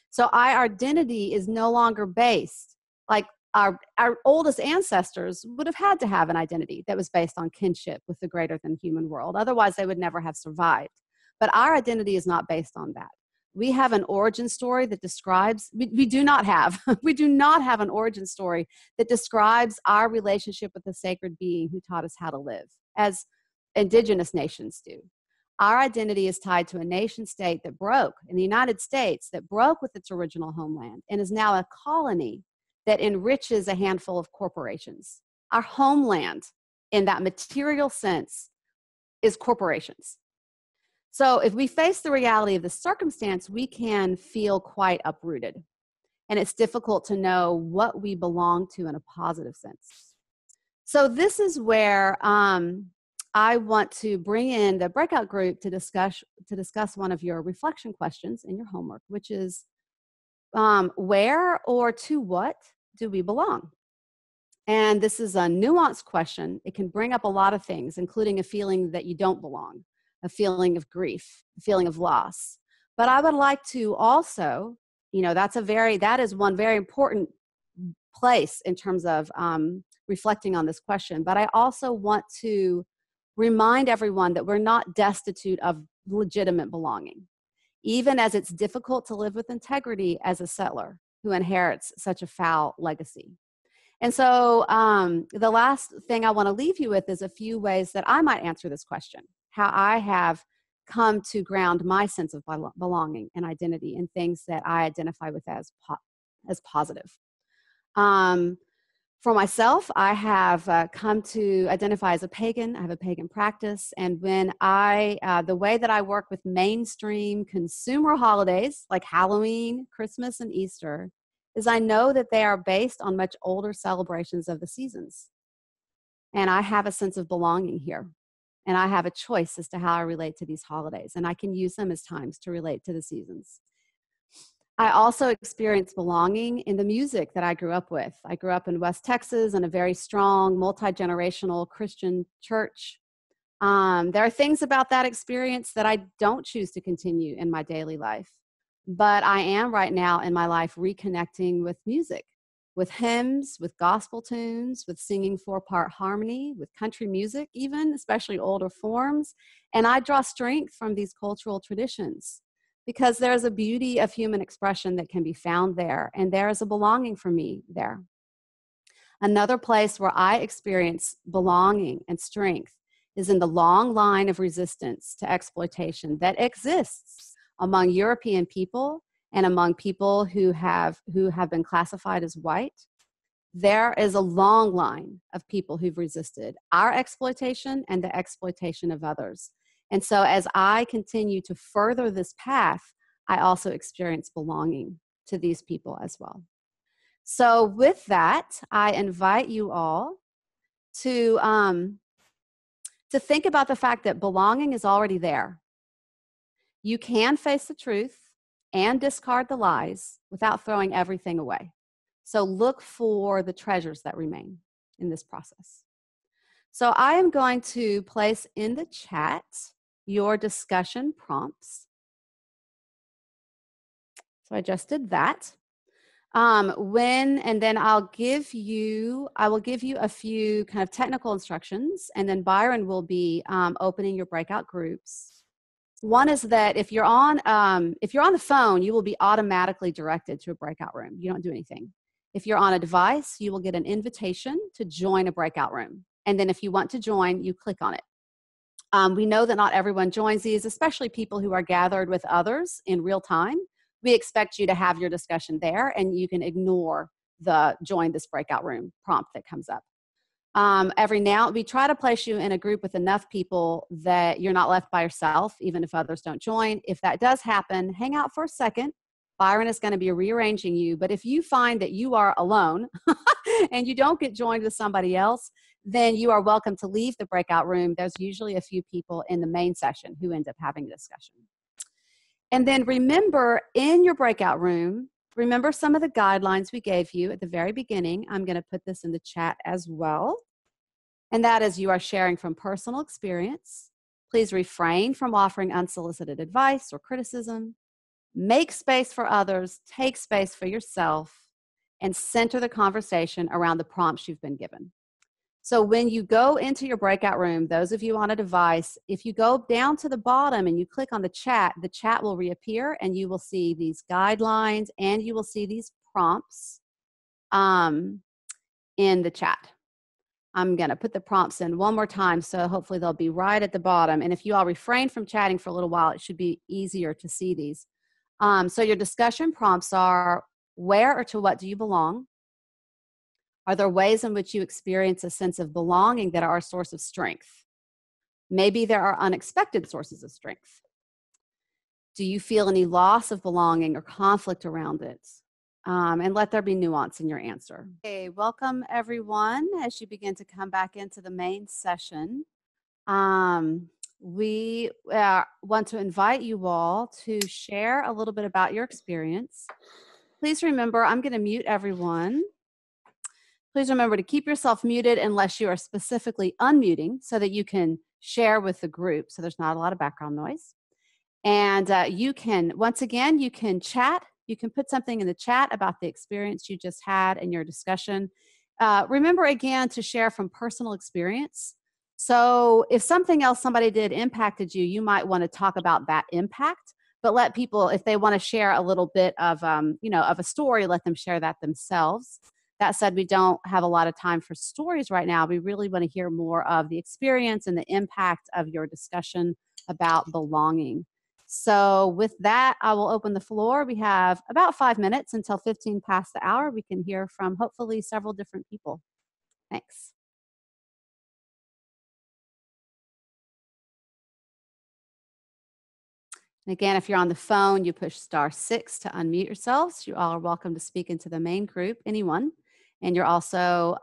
So our identity is no longer based, like our oldest ancestors would have had to have an identity that was based on kinship with the greater than human world. Otherwise, they would never have survived. But our identity is not based on that. We have an origin story that describes, we do not have an origin story that describes our relationship with the sacred being who taught us how to live, as indigenous nations do. Our identity is tied to a nation state that broke, in the United States, that broke with its original homeland and is now a colony that enriches a handful of corporations. Our homeland, in that material sense, is corporations. So if we face the reality of the circumstance, we can feel quite uprooted. And it's difficult to know what we belong to in a positive sense. So this is where I want to bring in the breakout group to discuss one of your reflection questions in your homework, which is where or to what do we belong? And this is a nuanced question. It can bring up a lot of things, including a feeling that you don't belong, a feeling of grief, a feeling of loss. But I would like to also, that is one very important place in terms of reflecting on this question. But I also want to remind everyone that we're not destitute of legitimate belonging, even as it's difficult to live with integrity as a settler who inherits such a foul legacy. And so the last thing I want to leave you with is a few ways that I might answer this question, how I have come to ground my sense of belonging and identity in things that I identify with as positive. For myself, I have come to identify as a pagan. I have a pagan practice. And when the way that I work with mainstream consumer holidays like Halloween, Christmas, and Easter is I know that they are based on much older celebrations of the seasons. And I have a sense of belonging here. And I have a choice as to how I relate to these holidays. And I can use them as times to relate to the seasons. I also experienced belonging in the music that I grew up with. I grew up in West Texas in a very strong, multi-generational Christian church. There are things about that experience that I don't choose to continue in my daily life. But I am right now in my life reconnecting with music, with hymns, with gospel tunes, with singing 4-part harmony, with country music even, especially older forms. And I draw strength from these cultural traditions because there's a beauty of human expression that can be found there, and there is a belonging for me there. Another place where I experience belonging and strength is in the long line of resistance to exploitation that exists among European people and among people who have been classified as white. There is a long line of people who've resisted our exploitation and the exploitation of others. And so as I continue to further this path, I also experience belonging to these people as well. So with that, I invite you all to think about the fact that belonging is already there. You can face the truth and discard the lies without throwing everything away. So look for the treasures that remain in this process. So I am going to place in the chat your discussion prompts. So I just did that. And then I will give you a few kind of technical instructions, and then Byron will be opening your breakout groups. One is that if you're on the phone, you will be automatically directed to a breakout room. You don't do anything. If you're on a device, you will get an invitation to join a breakout room. And then if you want to join, you click on it. We know that not everyone joins these, especially people who are gathered with others in real time. We expect you to have your discussion there, and you can ignore the join this breakout room prompt that comes up. Every now, we try to place you in a group with enough people that you're not left by yourself, even if others don't join. If that does happen, hang out for a second. Byron is going to be rearranging you, but if you find that you are alone and you don't get joined with somebody else, then you are welcome to leave the breakout room. There's usually a few people in the main session who end up having a discussion. And then remember, in your breakout room, remember some of the guidelines we gave you at the very beginning. I'm going to put this in the chat as well. And that is, you are sharing from personal experience. Please refrain from offering unsolicited advice or criticism. Make space for others, take space for yourself, and center the conversation around the prompts you've been given. So when you go into your breakout room, those of you on a device, if you go down to the bottom and you click on the chat will reappear, and you will see these guidelines and you will see these prompts in the chat. I'm going to put the prompts in one more time, so hopefully they'll be right at the bottom. And if you all refrain from chatting for a little while, it should be easier to see these. So your discussion prompts are: where or to what do you belong? Are there ways in which you experience a sense of belonging that are a source of strength? Maybe there are unexpected sources of strength. Do you feel any loss of belonging or conflict around it? And let there be nuance in your answer. Okay, welcome everyone as you begin to come back into the main session. We want to invite you all to share a little bit about your experience. Please remember, I'm going to mute everyone. Please remember to keep yourself muted unless you are specifically unmuting, so that you can share with the group, so there's not a lot of background noise. And you can, once again, you can chat. You can put something in the chat about the experience you just had in your discussion. Remember, again, to share from personal experience. So if something else somebody did impacted you, you might want to talk about that impact, but let people, if they want to share a little bit of, of a story, let them share that themselves. That said, we don't have a lot of time for stories right now. We really want to hear more of the experience and the impact of your discussion about belonging. So with that, I will open the floor. We have about 5 minutes until 15 past the hour. We can hear from hopefully several different people. Thanks. And again, if you're on the phone, you push *6 to unmute yourselves. You all are welcome to speak into the main group, anyone. And you're also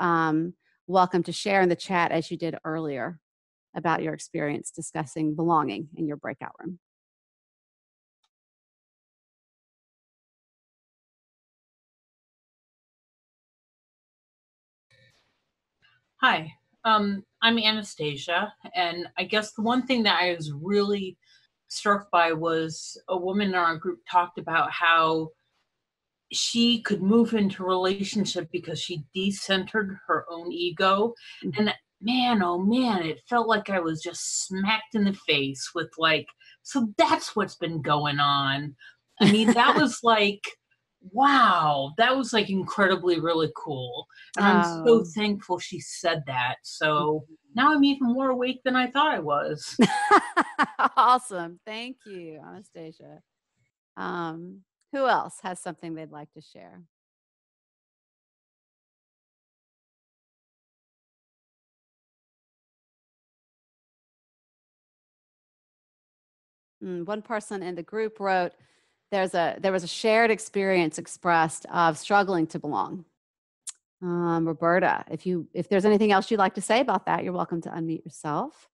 welcome to share in the chat, as you did earlier, about your experience discussing belonging in your breakout room. Hi, I'm Anastasia, and I guess the one thing that I was really struck by was a woman in our group talked about how she could move into a relationship because she decentered her own ego. And man, oh man, it felt like I was just smacked in the face with like, so that's what's been going on. I mean, that was like, wow, that was like incredibly really cool. And I'm so thankful she said that. So now I'm even more awake than I thought I was. Awesome. Thank you, Anastasia. Who else has something they'd like to share? One person in the group wrote, there was a shared experience expressed of struggling to belong. Roberta, if there's anything else you'd like to say about that, you're welcome to unmute yourself.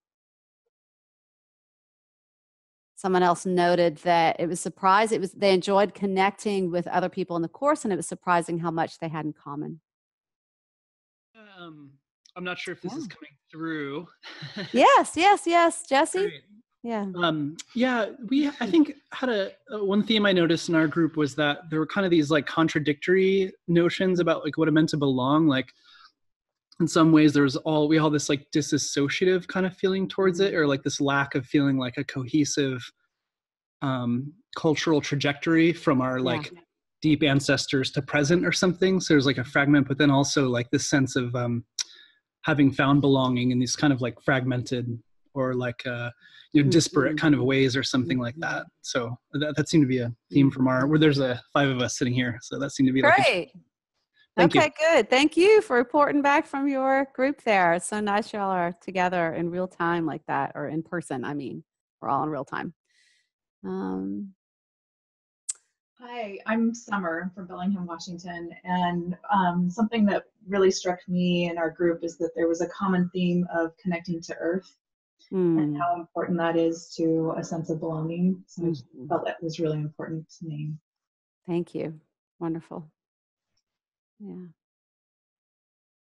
Someone else noted that they enjoyed connecting with other people in the course, and it was surprising how much they had in common. I'm not sure if this is coming through. Yes, Jesse. Great. Yeah. I think had one theme I noticed in our group was that there were kind of these like contradictory notions about like what it meant to belong. Like in some ways we all this like disassociative kind of feeling towards it, or like this lack of feeling like a cohesive cultural trajectory from our like deep ancestors to present or something. So there's like a fragment, but then also like this sense of having found belonging in these kind of like fragmented or like disparate kind of ways or something like that. So that seemed to be a theme from where there's 5 of us sitting here. So that seemed to be great. Thank you. Good. Thank you for reporting back from your group there. It's so nice y'all are together in real time like that, or in person. I mean, we're all in real time. Hi, I'm Summer from Bellingham, Washington, and something that really struck me in our group is that there was a common theme of connecting to Earth and how important that is to a sense of belonging. So I just felt that was really important to me. Thank you. Wonderful. Yeah.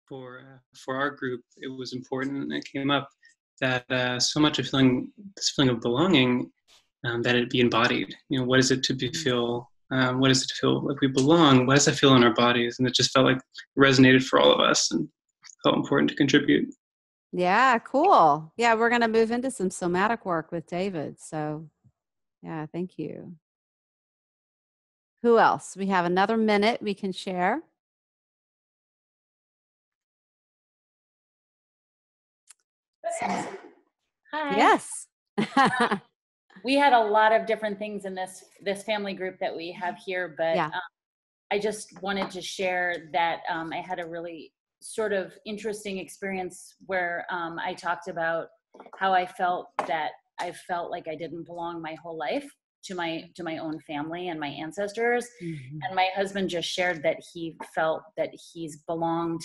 For our group, it was important, and it came up that so much of this feeling of belonging, that it be embodied. What is it to feel? What is it to feel like we belong? What does that feel in our bodies? And it just felt like it resonated for all of us, and felt important to contribute. Yeah, cool. Yeah, we're going to move into some somatic work with David. So, yeah, thank you. Who else? We have another minute we can share. Hi. Yes. We had a lot of different things in this family group that we have here, but I just wanted to share that I had a really sort of interesting experience where I talked about how I felt like I didn't belong my whole life to my own family and my ancestors. And my husband just shared that he felt that he's belonged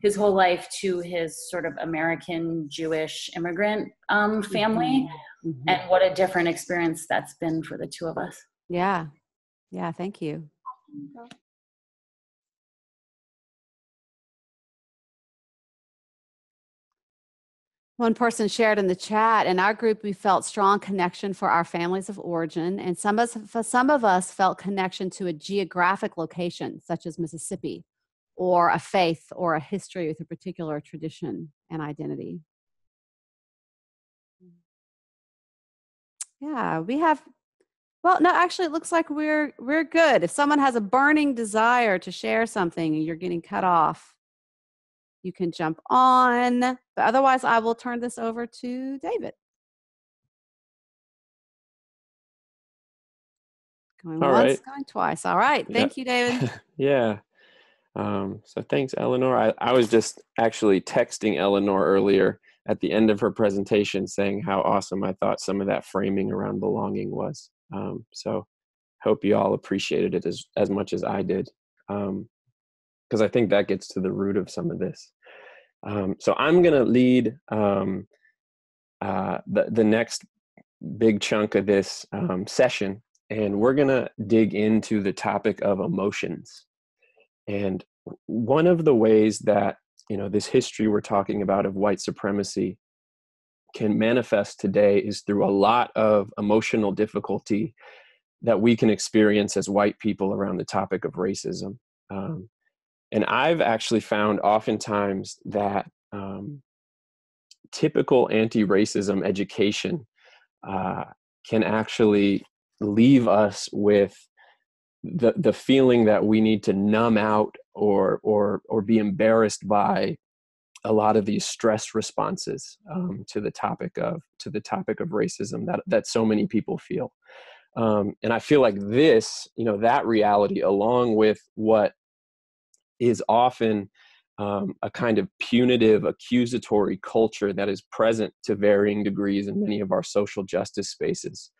his whole life to his sort of American Jewish immigrant family. And what a different experience that's been for the two of us. Yeah. Thank you. One person shared in the chat, in our group, we felt strong connection for our families of origin, and some of us felt connection to a geographic location, such as Mississippi, or a faith or a history with a particular tradition and identity. Yeah, we have, well, no, actually it looks like we're good. If someone has a burning desire to share something and you're getting cut off, you can jump on, but otherwise I will turn this over to David. Going once, going twice. All right. Thank you, David. Yeah. So thanks, Eleanor. I was just actually texting Eleanor earlier at the end of her presentation saying how awesome I thought some of that framing around belonging was. So hope you all appreciated it as much as I did, because I think that gets to the root of some of this. So I'm going to lead the next big chunk of this session, and we're going to dig into the topic of emotions. And one of the ways that, this history we're talking about of white supremacy can manifest today is through a lot of emotional difficulty that we can experience as white people around the topic of racism. And I've actually found oftentimes that typical anti-racism education can actually leave us with the feeling that we need to numb out or be embarrassed by a lot of these stress responses to the topic of racism that so many people feel. And I feel like this, that reality, along with what is often a kind of punitive, accusatory culture that is present to varying degrees in many of our social justice spaces,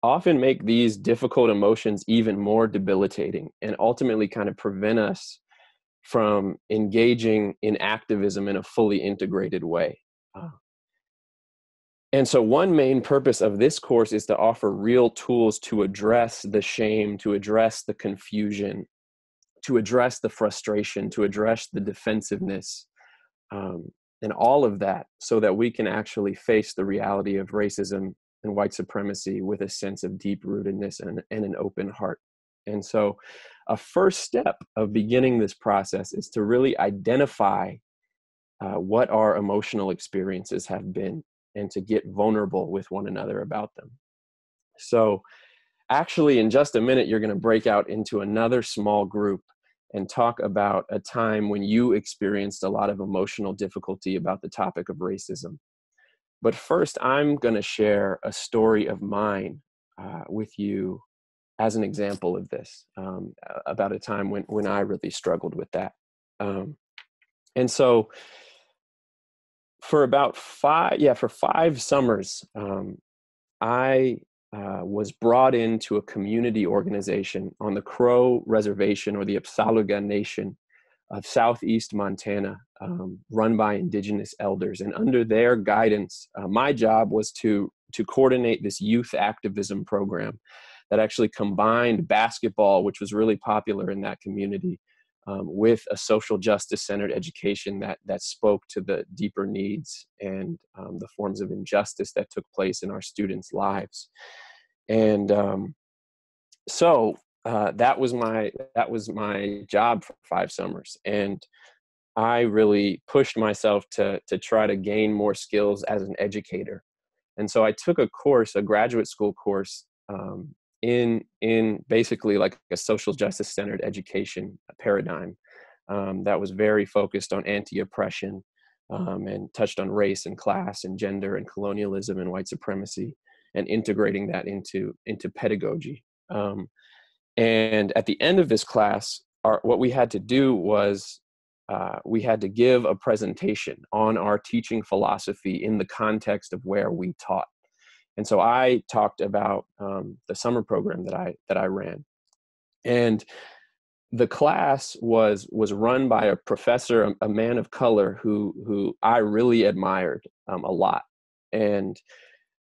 often make these difficult emotions even more debilitating and ultimately kind of prevent us from engaging in activism in a fully integrated way. And so one main purpose of this course is to offer real tools to address the shame, to address the confusion, to address the frustration, to address the defensiveness, and all of that, so that we can actually face the reality of racism and white supremacy with a sense of deep rootedness and an open heart. And so a first step of beginning this process is to really identify what our emotional experiences have been, and to get vulnerable with one another about them. So actually, in just a minute, you're going to break out into another small group and talk about a time when you experienced a lot of emotional difficulty about the topic of racism. But first, I'm going to share a story of mine with you as an example of this, about a time when I really struggled with that. And so for about 5 summers, I was brought into a community organization on the Crow Reservation, or the Apsaluga Nation of Southeast Montana, run by Indigenous elders. And under their guidance, my job was to coordinate this youth activism program that actually combined basketball, which was really popular in that community, with a social justice-centered education that spoke to the deeper needs and the forms of injustice that took place in our students' lives. And so that was my job for 5 summers, and I really pushed myself to try to gain more skills as an educator. And so I took a graduate school course, in basically like a social justice-centered education paradigm that was very focused on anti-oppression, and touched on race and class and gender and colonialism and white supremacy, and integrating that into pedagogy. And at the end of this class, what we had to do was we had to give a presentation on our teaching philosophy in the context of where we taught. And so I talked about the summer program that I ran, and the class was run by a professor, a man of color who I really admired a lot. And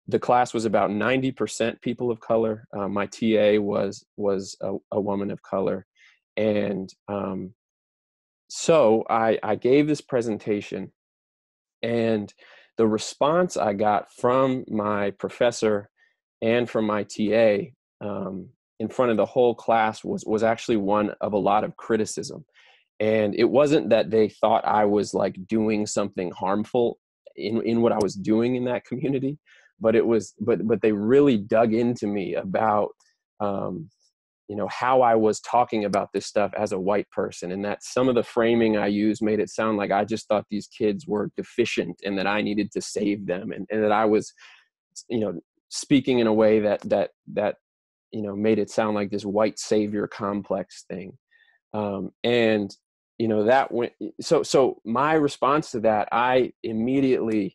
the class was about 90% people of color. My TA was a woman of color, and so I gave this presentation, and the response I got from my professor and from my TA in front of the whole class was actually one of a lot of criticism. And it wasn't that they thought I was like doing something harmful in what I was doing in that community, but they really dug into me about how I was talking about this stuff as a white person, and that some of the framing I used made it sound like I just thought these kids were deficient and that I needed to save them, and that I was, speaking in a way that made it sound like this white savior complex thing. And that went, so my response to that, I immediately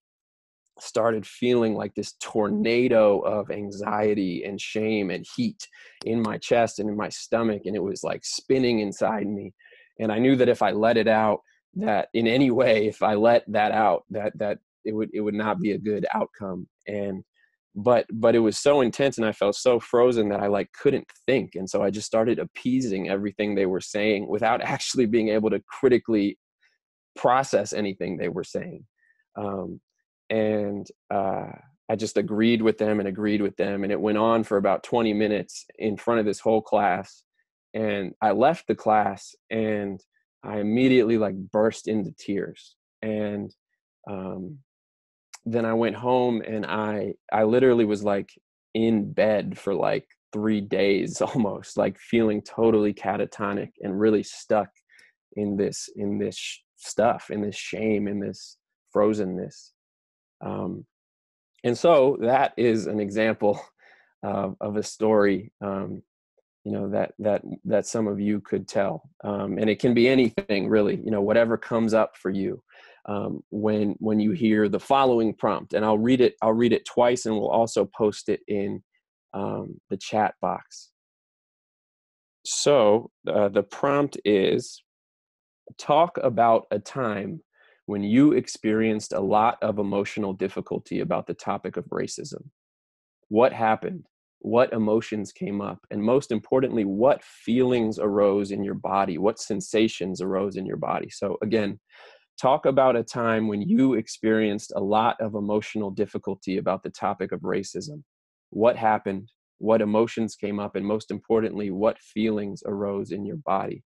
started feeling like this tornado of anxiety and shame and heat in my chest and in my stomach, and it was like spinning inside me. And I knew that if I let it out, that in any way, if I let that out, that it would not be a good outcome. And but it was so intense, and I felt so frozen that I couldn't think. And so I just started appeasing everything they were saying without actually being able to critically process anything they were saying. And I just agreed with them, and it went on for about 20 minutes in front of this whole class. And I left the class, and I immediately burst into tears. And then I went home, and I literally was in bed for 3 days almost, feeling totally catatonic and really stuck in this stuff, in this shame, in this frozenness. And so that is an example of a story, that some of you could tell. And it can be anything really, whatever comes up for you when you hear the following prompt. And I'll read it twice, and we'll also post it in the chat box. So the prompt is, talk about a time when you experienced a lot of emotional difficulty about the topic of racism. What happened? What emotions came up? And most importantly, what feelings arose in your body? What sensations arose in your body? So again, talk about a time when you experienced a lot of emotional difficulty about the topic of racism. What happened? What emotions came up? And most importantly, what feelings arose in your body?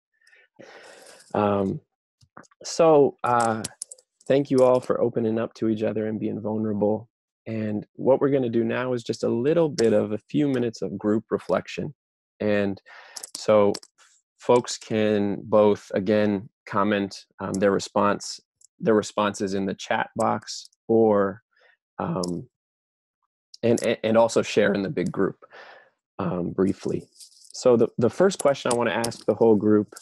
Thank you all for opening up to each other and being vulnerable. And what we're going to do now is just a little bit of a few minutes of group reflection. And so folks can both, again, comment their responses in the chat box, or and also share in the big group briefly. So the first question I want to ask the whole group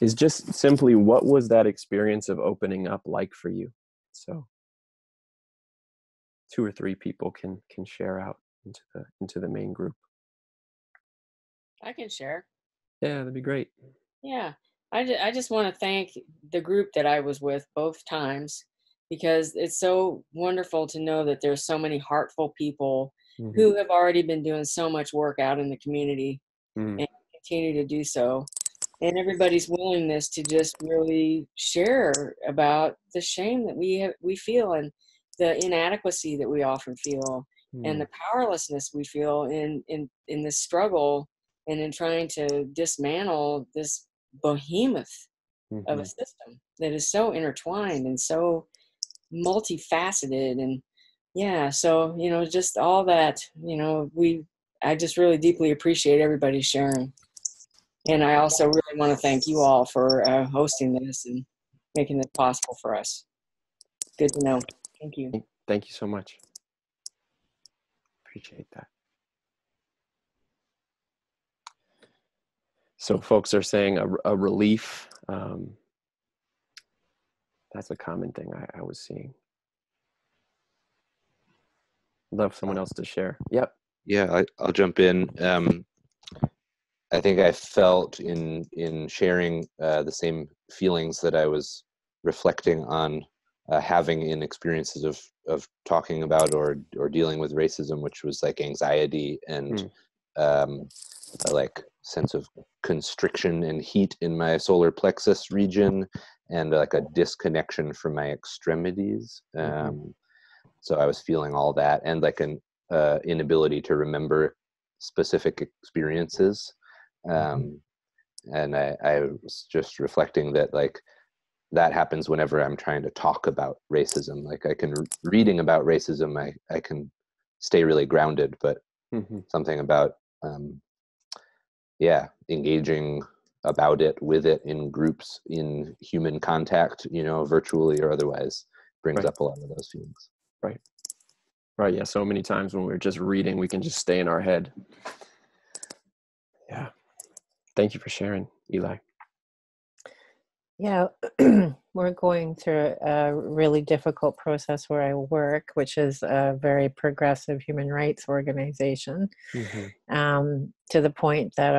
is just simply, what was that experience of opening up like for you? So 2 or 3 people can share out into the main group. I can share. Yeah, that'd be great. Yeah, I just want to thank the group that I was with both times, because it's so wonderful to know that there's so many heartful people who have already been doing so much work out in the community and continue to do so. And everybody's willingness to just really share about the shame that we feel, and the inadequacy that we often feel, and the powerlessness we feel in this struggle, and in trying to dismantle this behemoth of a system that is so intertwined and so multifaceted. And yeah, so, you know, just all that, you know, I just really deeply appreciate everybody sharing. And I also really want to thank you all for hosting this and making this possible for us. Good to know. Thank you. Thank you so much. Appreciate that. So folks are saying a relief. That's a common thing I was seeing. Love someone else to share. Yep. Yeah, I'll jump in. I think I felt in sharing the same feelings that I was reflecting on having in experiences of talking about or dealing with racism, which was like anxiety and a like sense of constriction and heat in my solar plexus region, and like a disconnection from my extremities. So I was feeling all that, and like an inability to remember specific experiences. And I was just reflecting that, like, that happens whenever I'm trying to talk about racism. Like, I can, reading about racism, I can stay really grounded, but something about, engaging about it, with it, in groups, in human contact, you know, virtually or otherwise, brings up a lot of those feelings. Right. Yeah. So many times when we're just reading, we can just stay in our head. Yeah. Thank you for sharing, Eli. Yeah, we're going through a really difficult process where I work, which is a very progressive human rights organization, to the point that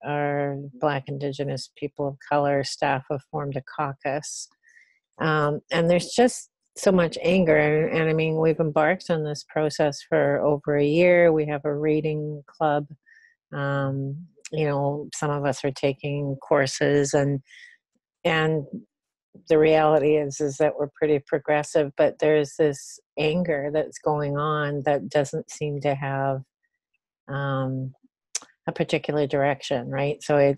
our Black, Indigenous, people of color staff have formed a caucus. And there's just so much anger. And I mean, we've embarked on this process for over a year. We have a reading club. You know, some of us are taking courses, and the reality is that we're pretty progressive, but there's this anger that's going on that doesn't seem to have a particular direction, right? So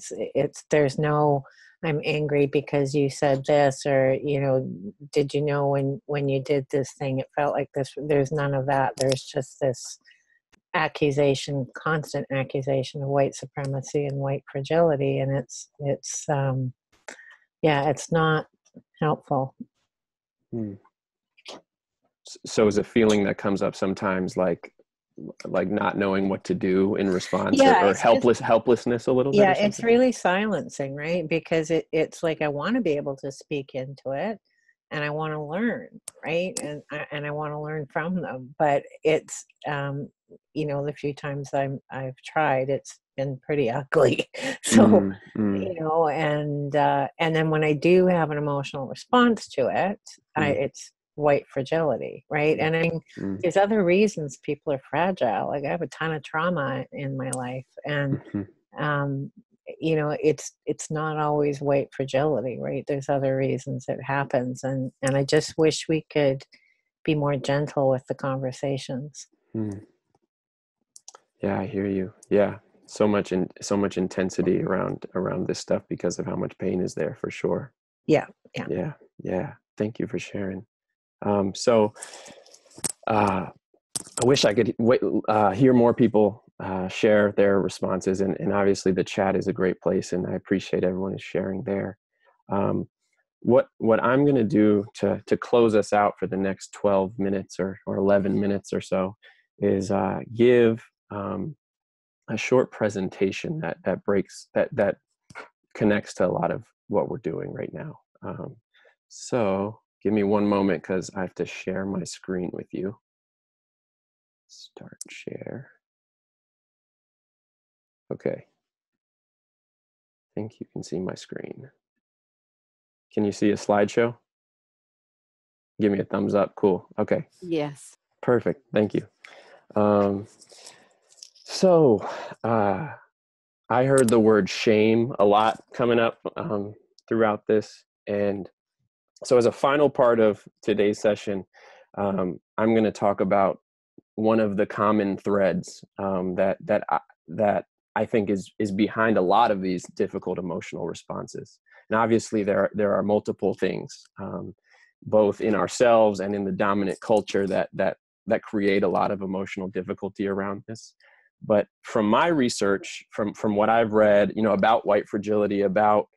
there's no, I'm angry because you said this, or, you know, did you know when you did this thing, it felt like this. There's none of that. There's just this accusation, constant accusation of white supremacy and white fragility, and it's not helpful. So is a feeling that comes up sometimes like not knowing what to do in response, or helplessness a little bit? Yeah, it's really silencing, right? Because it's like, I want to be able to speak into it, and I want to learn, right? And I want to learn from them, but it's you know, the few times I've tried, it's been pretty ugly. So, you know, and then when I do have an emotional response to it, it's white fragility, right? And I mean, there's other reasons people are fragile. Like I have a ton of trauma in my life, and you know, it's not always white fragility, right? There's other reasons it happens, and I just wish we could be more gentle with the conversations. Yeah, I hear you. Yeah, so much intensity around this stuff because of how much pain is there, for sure. Yeah. Thank you for sharing. So I wish I could hear more people share their responses, and obviously the chat is a great place, and I appreciate everyone is sharing there. What I'm going to do to close us out for the next 12 minutes or 11 minutes or so is give a short presentation that connects to a lot of what we're doing right now. So give me one moment because I have to share my screen with you. Start share. Okay. I think you can see my screen. Can you see a slideshow? Give me a thumbs up. Cool. Okay. Yes. Perfect. Thank you. So I heard the word shame a lot coming up throughout this. And so as a final part of today's session, I'm going to talk about one of the common threads that I think is behind a lot of these difficult emotional responses. And obviously there are multiple things, both in ourselves and in the dominant culture that create a lot of emotional difficulty around this. But from my research, from what I've read, you know, about white fragility, about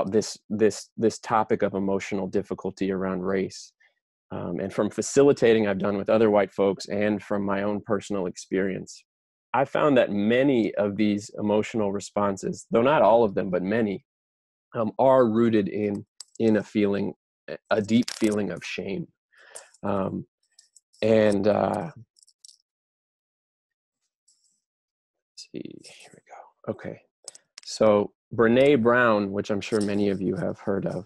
this topic of emotional difficulty around race, and from facilitating I've done with other white folks, and from my own personal experience, I found that many of these emotional responses, though not all of them, but many, are rooted in a deep feeling of shame. Let's see, here we go. Okay. So Brene Brown, which I'm sure many of you have heard of,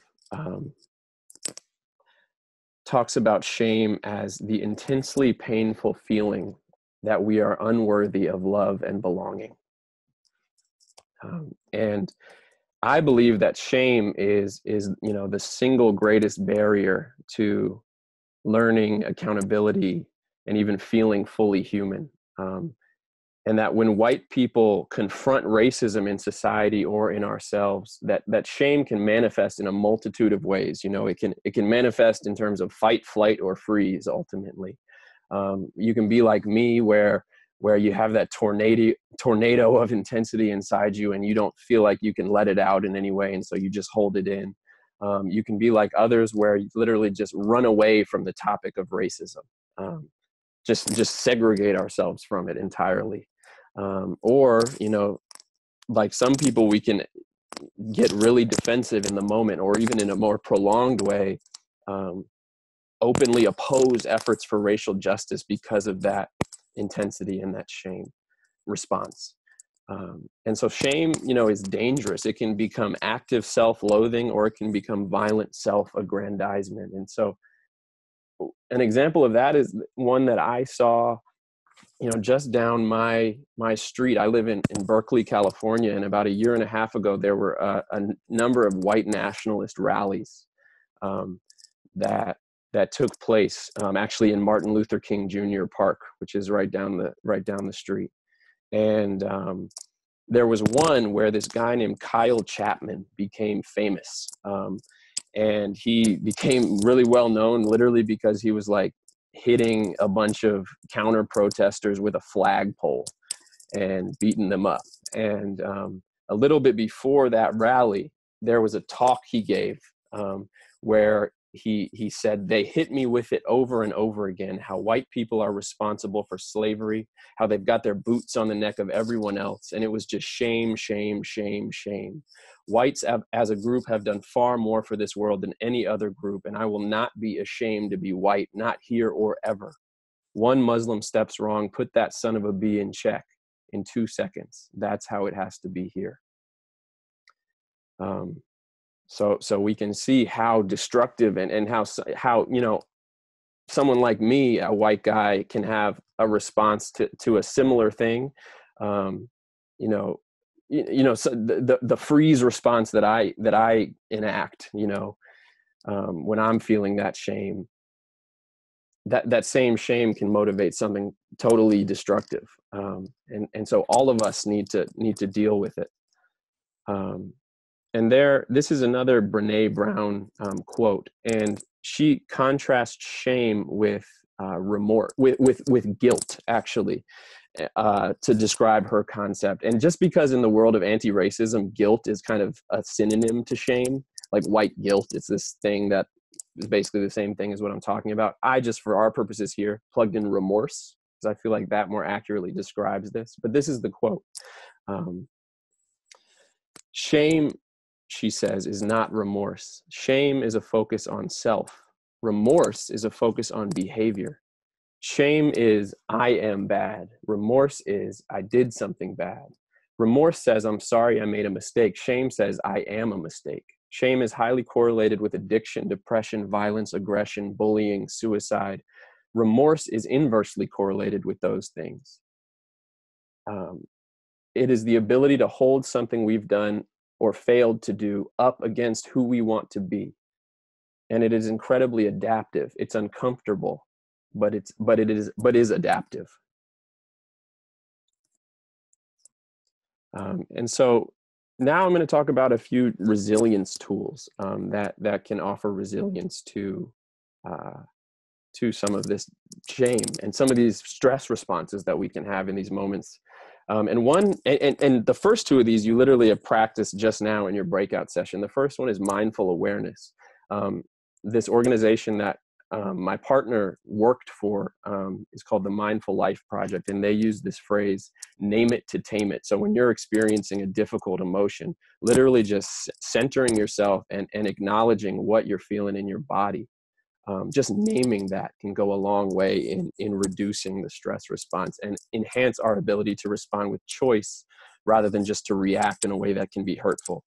talks about shame as the intensely painful feeling that we are unworthy of love and belonging. And I believe that shame is you know, the single greatest barrier to learning accountability and even feeling fully human. And that when white people confront racism in society or in ourselves, that shame can manifest in a multitude of ways. You know, it can manifest in terms of fight, flight, or freeze. Ultimately, you can be like me, where you have that tornado of intensity inside you, and you don't feel like you can let it out in any way, and so you just hold it in. You can be like others, where you literally just run away from the topic of racism, just segregate ourselves from it entirely. Or, you know, like some people, we can get really defensive in the moment, or even in a more prolonged way, openly oppose efforts for racial justice because of that intensity and that shame response. And so shame, you know, is dangerous. It can become active self-loathing, or it can become violent self-aggrandizement. And so an example of that is one that I saw, you know, just down my street. I live in Berkeley, California, and about a year and a half ago, there were a number of white nationalist rallies that took place actually in Martin Luther King Jr. Park, which is right down the street. And there was one where this guy named Kyle Chapman became famous, and he became really well known literally because he was like hitting a bunch of counter protesters with a flagpole and beating them up. And a little bit before that rally, there was a talk he gave where he said, "They hit me with it over and over again, how white people are responsible for slavery, how they've got their boots on the neck of everyone else. And it was just shame, shame, shame, shame. Whites as a group have done far more for this world than any other group, and I will not be ashamed to be white, not here or ever. One Muslim steps wrong, put that son of a bee in check. in 2 seconds. That's how it has to be here. So we can see how destructive and how, you know, someone like me, a white guy, can have a response to a similar thing. So the freeze response that I enact, you know, when I'm feeling that shame, that same shame can motivate something totally destructive. And so all of us need to deal with it. And this is another Brene Brown quote, and she contrasts shame with remorse, with guilt, actually, to describe her concept. And just because in the world of anti-racism, guilt is kind of a synonym to shame, like white guilt, it's this thing that is basically the same thing as what I'm talking about. I just, for our purposes here, plugged in remorse, because I feel like that more accurately describes this. But this is the quote. Shame, she says, is not remorse. Shame is a focus on self. Remorse is a focus on behavior. Shame is, I am bad. Remorse is, I did something bad. Remorse says, I'm sorry, I made a mistake. Shame says, I am a mistake. Shame is highly correlated with addiction, depression, violence, aggression, bullying, suicide. Remorse is inversely correlated with those things. It is the ability to hold something we've done or failed to do up against who we want to be. And it is incredibly adaptive. It's uncomfortable, but is adaptive. And so now I'm going to talk about a few resilience tools that can offer resilience to some of this shame and some of these stress responses that we can have in these moments. And the first two of these you literally have practiced just now in your breakout session. The first one is mindful awareness. This organization that my partner worked for is called the Mindful Life Project, and they use this phrase, name it to tame it. So when you're experiencing a difficult emotion, literally just centering yourself and acknowledging what you're feeling in your body. Just naming that can go a long way in reducing the stress response and enhance our ability to respond with choice rather than just to react in a way that can be hurtful.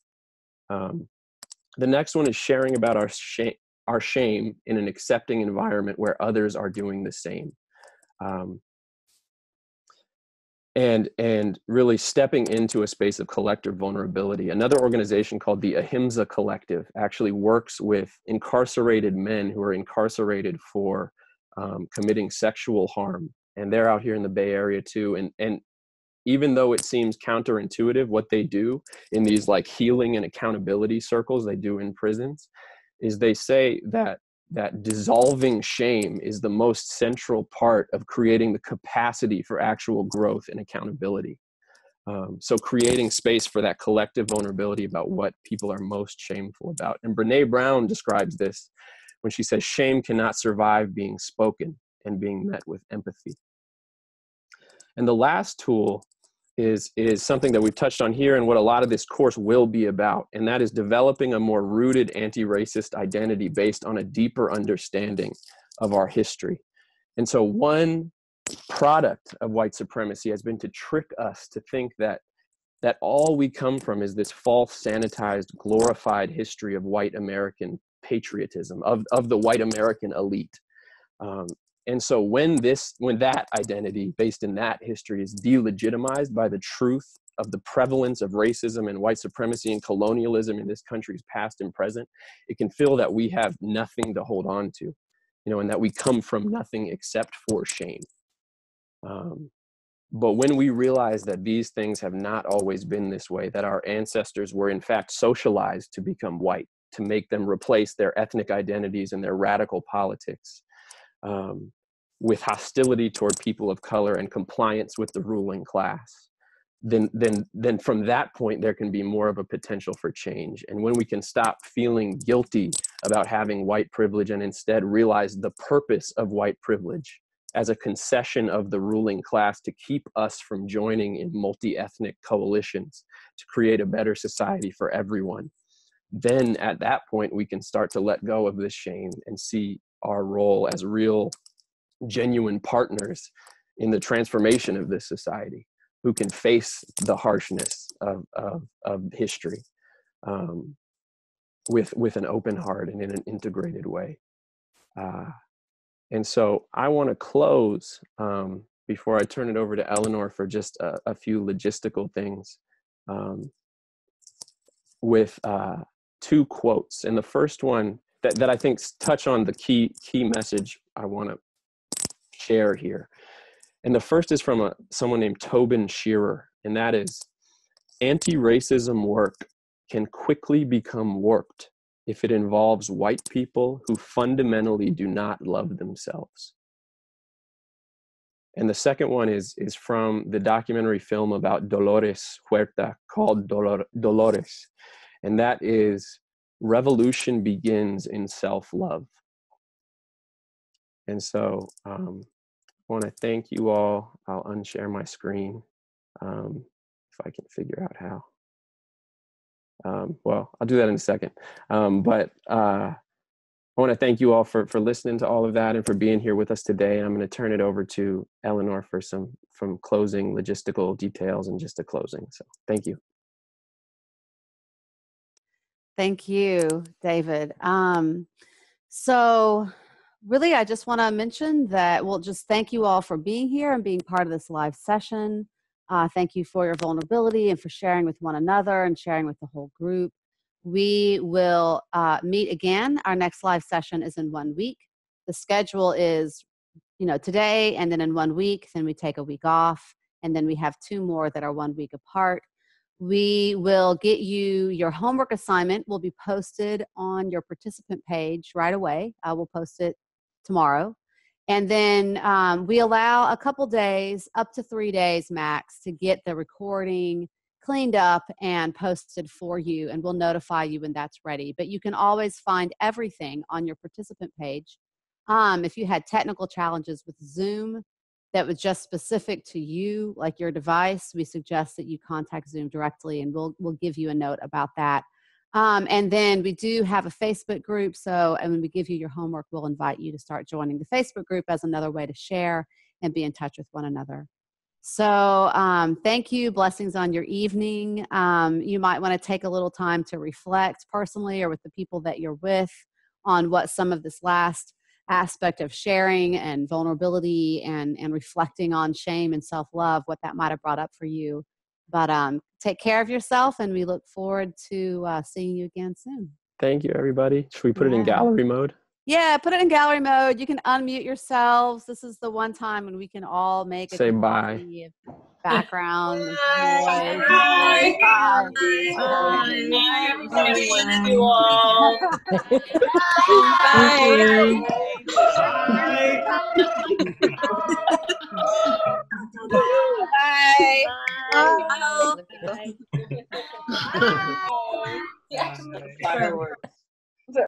The next one is sharing about our shame in an accepting environment where others are doing the same. And really stepping into a space of collective vulnerability. Another organization called the Ahimsa Collective actually works with incarcerated men who are incarcerated for committing sexual harm. And they're out here in the Bay Area too. And even though it seems counterintuitive, what they do in these like healing and accountability circles they do in prisons is they say that dissolving shame is the most central part of creating the capacity for actual growth and accountability. So creating space for that collective vulnerability about what people are most shameful about. And Brene Brown describes this when she says, shame cannot survive being spoken and being met with empathy. And the last tool is something that we've touched on here and what a lot of this course will be about, and that is developing a more rooted anti-racist identity based on a deeper understanding of our history. And so one product of white supremacy has been to trick us to think that all we come from is this false, sanitized, glorified history of white American patriotism, of the white American elite. And so when that identity based in that history is delegitimized by the truth of the prevalence of racism and white supremacy and colonialism in this country's past and present, it can feel that we have nothing to hold on to, and that we come from nothing except for shame. But when we realize that these things have not always been this way, that our ancestors were in fact socialized to become white, to make them replace their ethnic identities and their radical politics, with hostility toward people of color and compliance with the ruling class, then from that point, there can be more of a potential for change. And when we can stop feeling guilty about having white privilege and instead realize the purpose of white privilege as a concession of the ruling class to keep us from joining in multi-ethnic coalitions to create a better society for everyone, then at that point, we can start to let go of this shame and see our role as real, genuine partners in the transformation of this society. who can face the harshness of history with an open heart and in an integrated way. And so I want to close before I turn it over to Eleanor for just a few logistical things with 2 quotes. And the first one that I think touch on the key message I want to share here. And the first is from someone named Tobin Shearer, and that is, anti-racism work can quickly become warped if it involves white people who fundamentally do not love themselves. And the second one is from the documentary film about Dolores Huerta called Dolores. And that is, revolution begins in self-love. And so I want to thank you all. I'll unshare my screen if I can figure out how. Well, I'll do that in a second. But I want to thank you all for listening to all of that and for being here with us today. And I'm going to turn it over to Eleanor for some closing logistical details and just a closing. So thank you. Thank you, David. So really, I just want to mention that we'll just thank you all for being here and being part of this live session. Thank you for your vulnerability and for sharing with one another and sharing with the whole group. We will meet again. Our next live session is in 1 week. The schedule is, today and then in 1 week, then we take a week off, and then we have 2 more that are 1 week apart. We will get you your homework assignment will be posted on your participant page right away. I will post it tomorrow. And then we allow a couple days, up to 3 days max, to get the recording cleaned up and posted for you, and we'll notify you when that's ready. But you can always find everything on your participant page. If you had technical challenges with Zoom that was just specific to you, like your device, we suggest that you contact Zoom directly, and we'll give you a note about that. And then we do have a Facebook group. And when we give you your homework, we'll invite you to start joining the Facebook group as another way to share and be in touch with one another. So thank you. Blessings on your evening. You might want to take a little time to reflect personally or with the people that you're with on what some of this last aspect of sharing and vulnerability and reflecting on shame and self-love, what that might have brought up for you. But take care of yourself, and we look forward to seeing you again soon. Thank you, everybody. Should we put it in gallery mode? Yeah, put it in gallery mode. You can unmute yourselves. This is the one time when we can all make a say bye. Background noise. Bye. Bye. Bye. Thank you all. Bye. Bye. Bye. Fireworks.